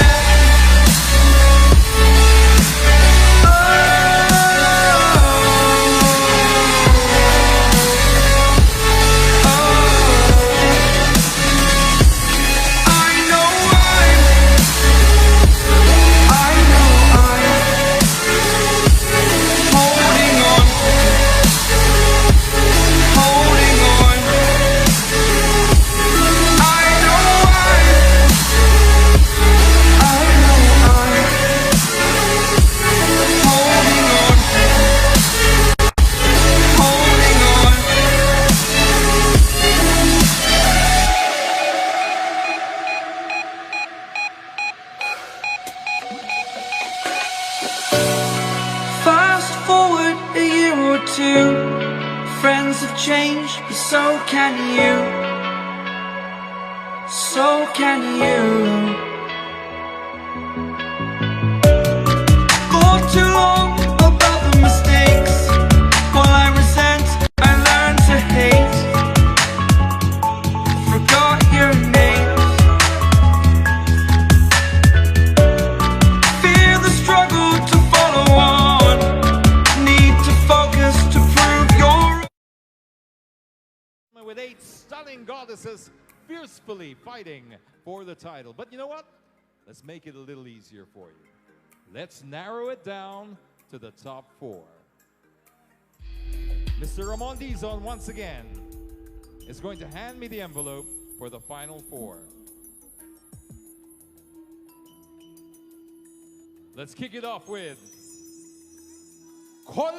Fast forward a year or two, friends have changed, but so can you, so can you. Thought too long about the mistakes, while I resent, I learned to hate. Forgot your name. Fear the struggle to follow on. Need to focus to prove your. With 8 stunning goddesses fiercely fighting for the title. But you know what? Let's make it a little easier for you. Let's narrow it down to the top 4. Mr. Ramon Dizon once again is going to hand me the envelope for the final 4. Let's kick it off with Colombia!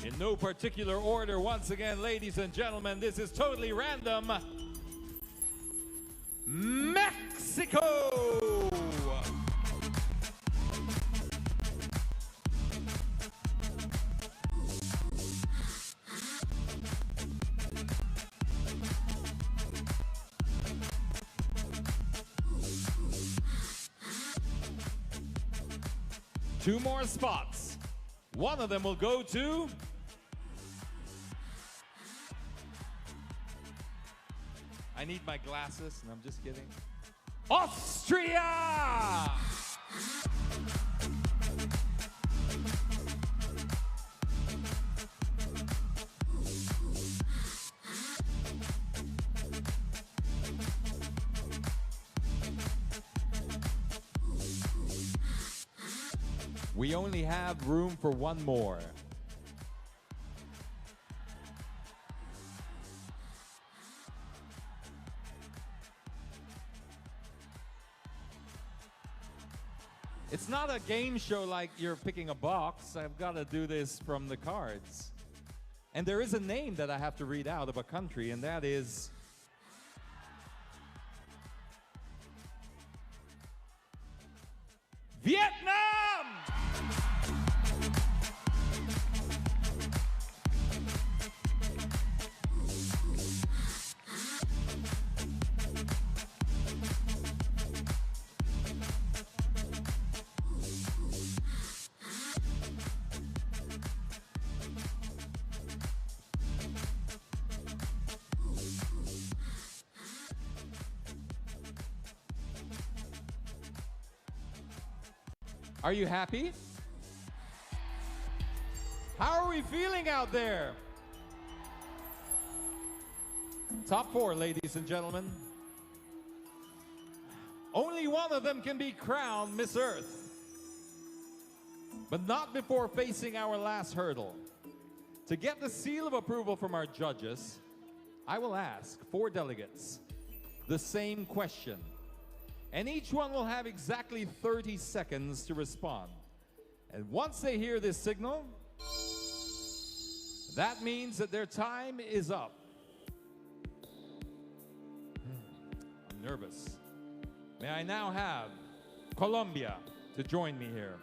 In no particular order, once again, ladies and gentlemen, this is totally random. Mexico! Two more spots. One of them will go to I need my glasses, and I'm just kidding. Austria! We only have room for one more. It's not a game show like you're picking a box. I've got to do this from the cards. And there is a name that I have to read out of a country, and that is Vietnam! Are you happy? How are we feeling out there? Top 4, ladies and gentlemen. Only one of them can be crowned Miss Earth. But not before facing our last hurdle. To get the seal of approval from our judges, I will ask 4 delegates the same question, and each one will have exactly 30 seconds to respond. And once they hear this signal, that means that their time is up. I'm nervous. May I now have Colombia to join me here.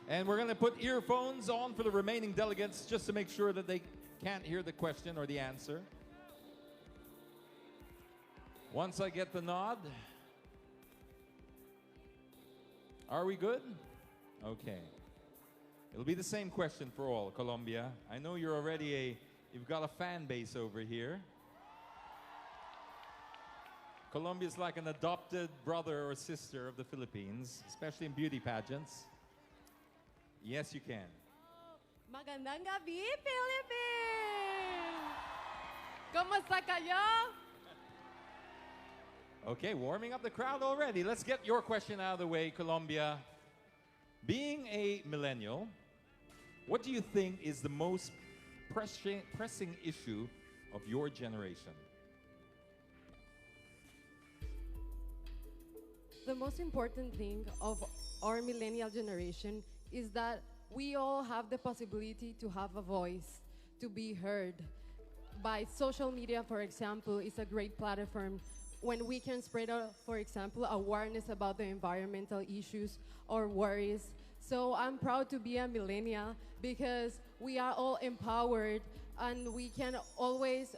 And we're going to put earphones on for the remaining delegates just to make sure that they can't hear the question or the answer. Once I get the nod. Are we good? Okay. It'll be the same question for all, Colombia. I know you're already you've got a fan base over here. Colombia's like an adopted brother or sister of the Philippines, especially in beauty pageants. Yes, you can. Magandang gabi, Philippines! Kumusta kayo? Okay, warming up the crowd already. Let's get your question out of the way, Colombia. Being a millennial, what do you think is the most pressing issue of your generation? The most important thing of our millennial generation is that we all have the possibility to have a voice, to be heard. By social media, for example, is a great platform when we can spread, for example, awareness about the environmental issues or worries. So I'm proud to be a millennial because we are all empowered and we can always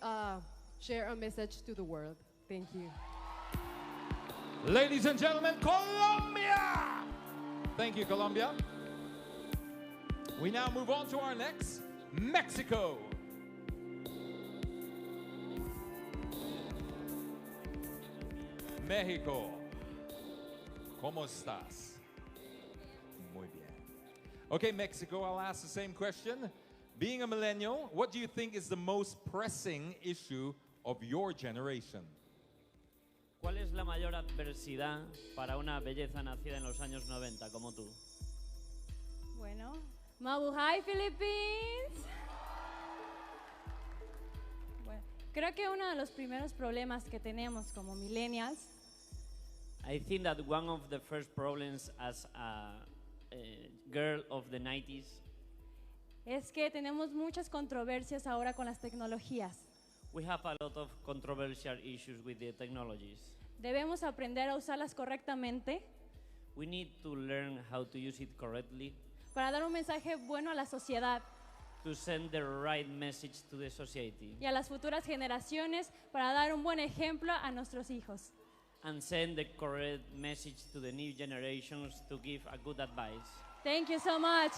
share a message to the world. Thank you. Ladies and gentlemen, Colombia! Thank you, Colombia. We now move on to our next, Mexico. Mexico, ¿cómo estás? Muy bien. Okay, Mexico, I'll ask the same question. Being a millennial, what do you think is the most pressing issue of your generation? ¿Cuál es la mayor adversidad para una belleza nacida en los años 90 como tú? Bueno, Mabuhay, Philippines. Bueno, creo que uno de los primeros problemas que tenemos como millennials I think that one of the first problems as a girl of the 90s es que tenemos muchas controversias ahora con las tecnologías. we have a lot of controversial issues with the technologies. Debemos aprender a usarlas correctamente We need to learn how to use it correctly para dar un mensaje bueno a la sociedad to send the right message to the society y a las futuras generaciones para dar un buen ejemplo a nuestros hijos. and send the correct message to the new generations to give a good advice. Thank you so much.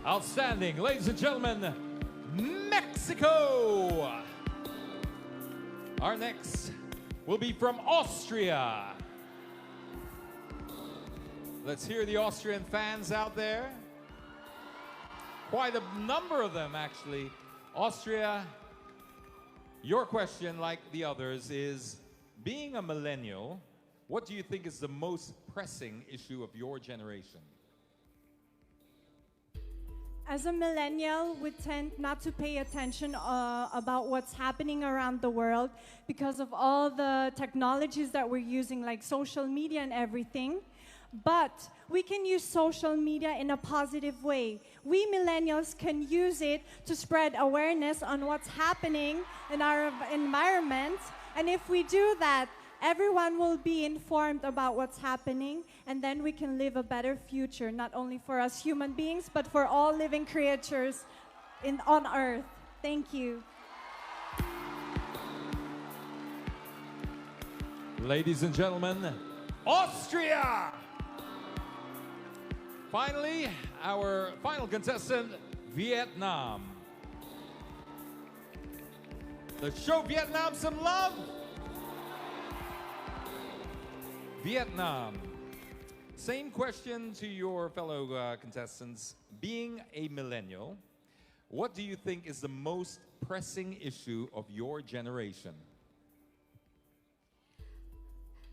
Outstanding. Ladies and gentlemen, Mexico. Our next will be from Austria. Let's hear the Austrian fans out there. Quite a number of them, actually. Austria, your question, like the others, is being a millennial, what do you think is the most pressing issue of your generation? As a millennial, we tend not to pay attention about what's happening around the world because of all the technologies that we're using, like social media and everything. But we can use social media in a positive way. We millennials can use it to spread awareness on what's happening in our environment. And if we do that, everyone will be informed about what's happening, and then we can live a better future, not only for us human beings, but for all living creatures on Earth. Thank you. Ladies and gentlemen, Austria! Finally, our final contestant, Vietnam. Let's show Vietnam some love. Vietnam. Same question to your fellow contestants. Being a millennial, what do you think is the most pressing issue of your generation?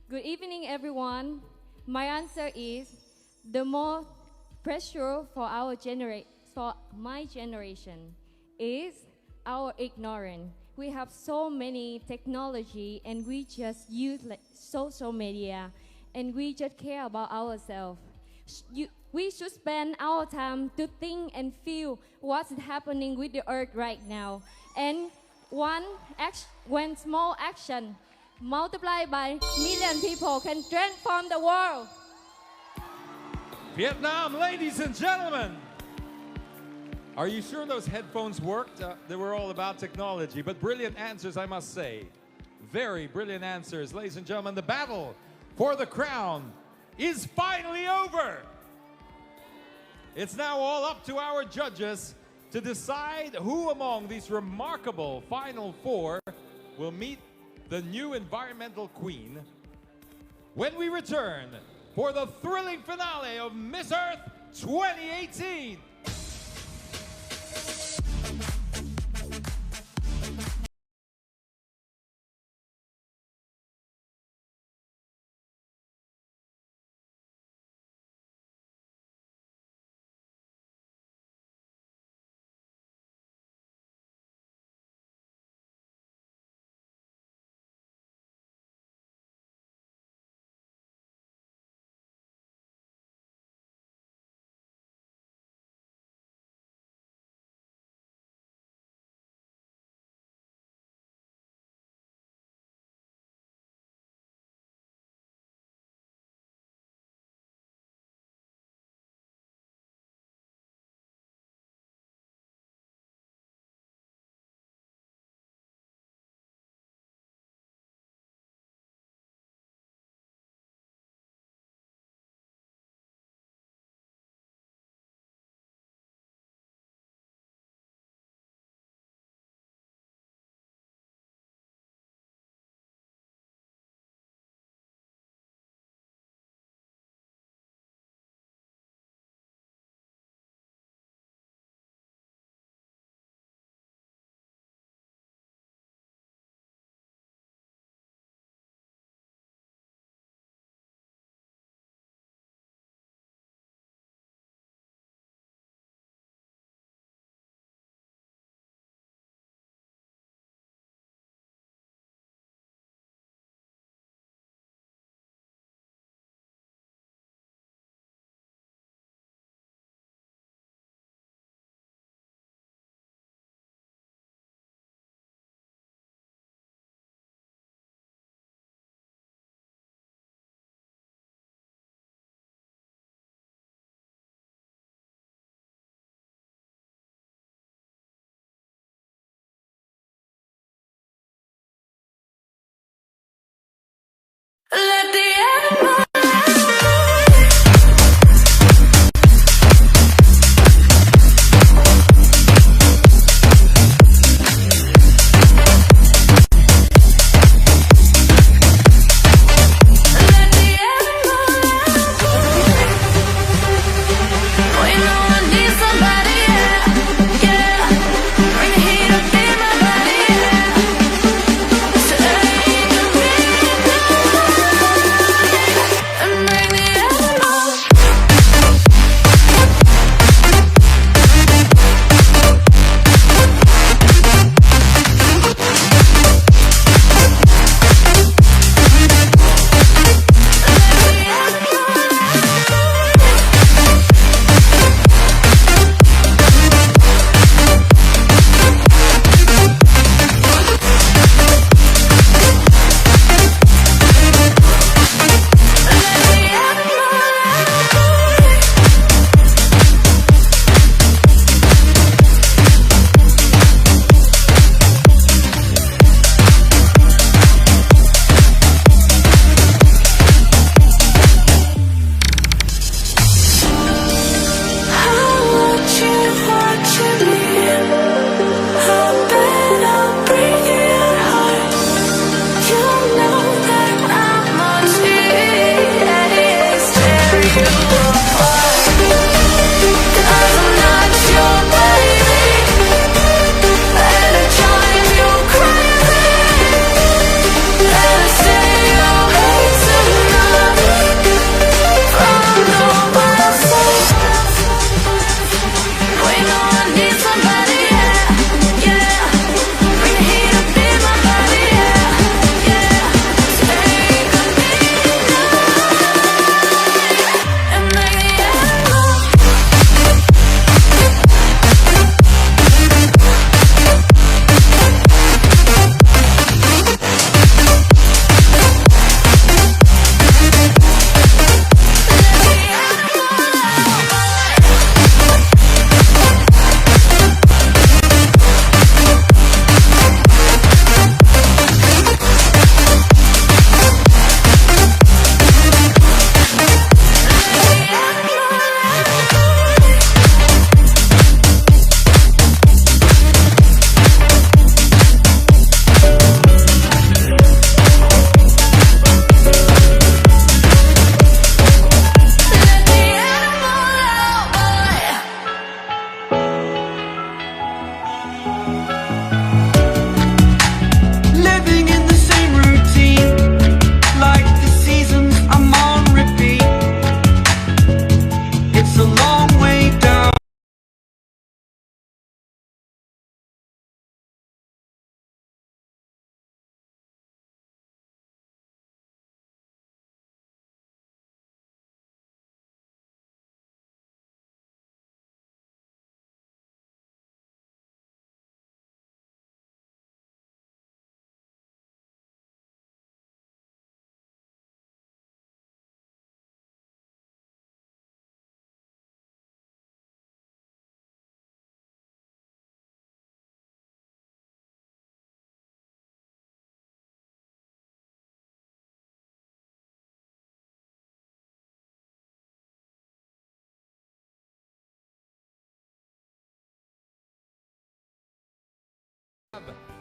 Good evening, everyone. My answer is the more pressure for our for my generation is our ignorance. We have so many technology and we just use like social media and we just care about ourselves. We should spend our time to think and feel what's happening with the earth right now. And one small action multiplied by million people can transform the world. Vietnam, ladies and gentlemen. Are you sure those headphones worked? They were all about technology, but brilliant answers, I must say. Very brilliant answers. Ladies and gentlemen, the battle for the crown is finally over. It's now all up to our judges to decide who among these remarkable final four will meet the new environmental queen when we return for the thrilling finale of Miss Earth 2018.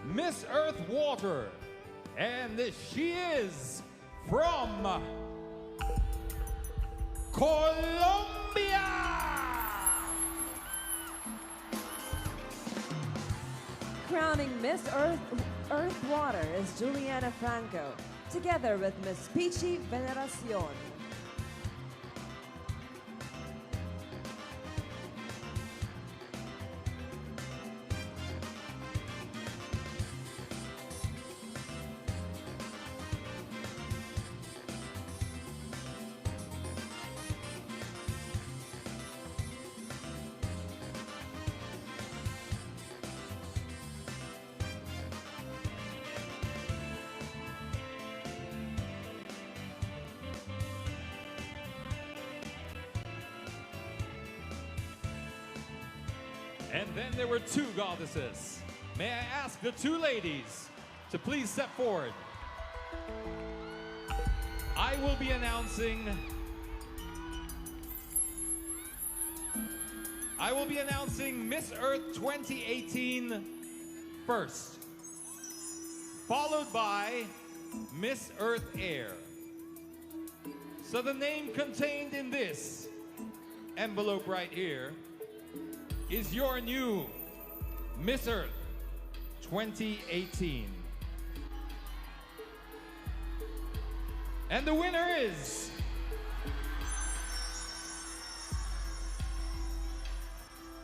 Miss Earth Water, and she is from Colombia. Crowning Miss Earth Water is Juliana Franco, together with Miss Peachy Veneracion. And then there were two goddesses. May I ask the two ladies to please step forward? I will be announcing Miss Earth 2018 first, followed by Miss Earth Air. So the name contained in this envelope right here is your new Miss Earth 2018. And the winner is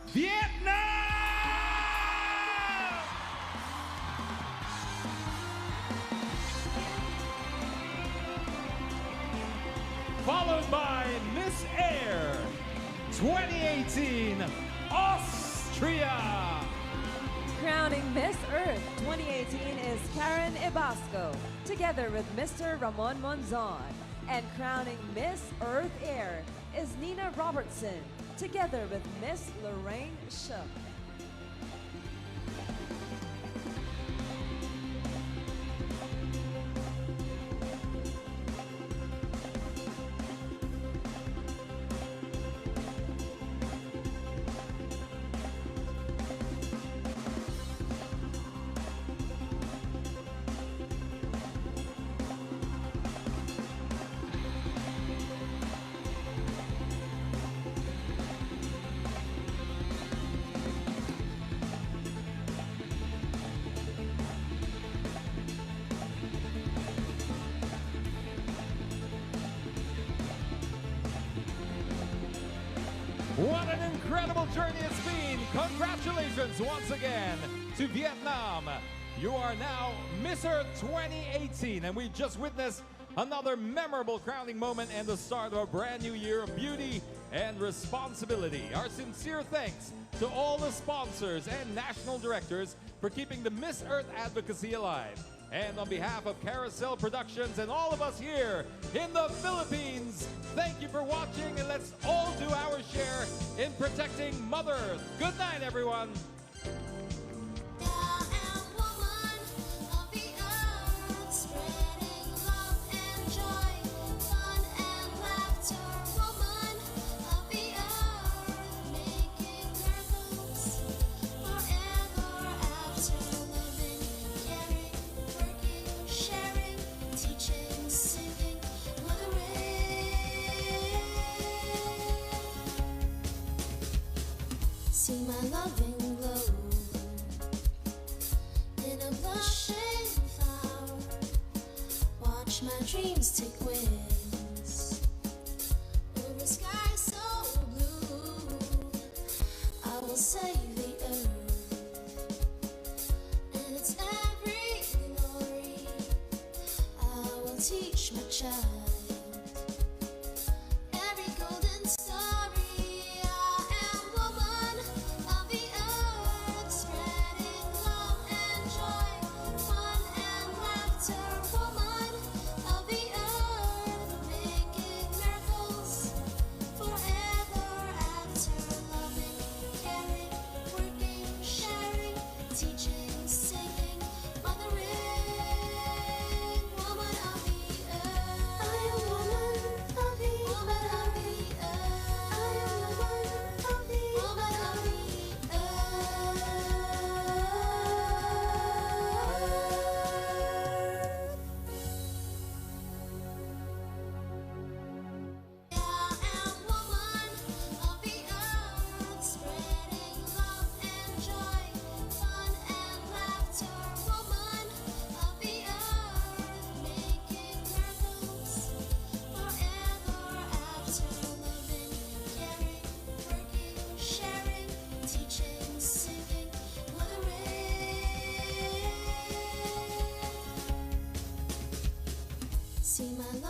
Vietnam! Followed by Miss Air 2018 Austria. Crowning Miss Earth 2018 is Karen Ibasco, together with Mr. Ramon Monzon. And crowning Miss Earth Air is Nina Robertson, together with Miss Lorraine Shook. What an incredible journey it's been. Congratulations once again to Vietnam. You are now Miss Earth 2018, and we just witnessed another memorable crowning moment and the start of a brand new year of beauty and responsibility. Our sincere thanks to all the sponsors and national directors for keeping the Miss Earth advocacy alive. And on behalf of Carousel Productions and all of us here in the Philippines, thank you for watching, and let's all do our share in protecting Mother Earth. Good night, everyone. See my loving glow in a blushing flower. Watch my dreams take wings over a sky so blue. I will save the earth and its every glory. I will teach my child every golden story. Singing, mothering, woman of the earth. See my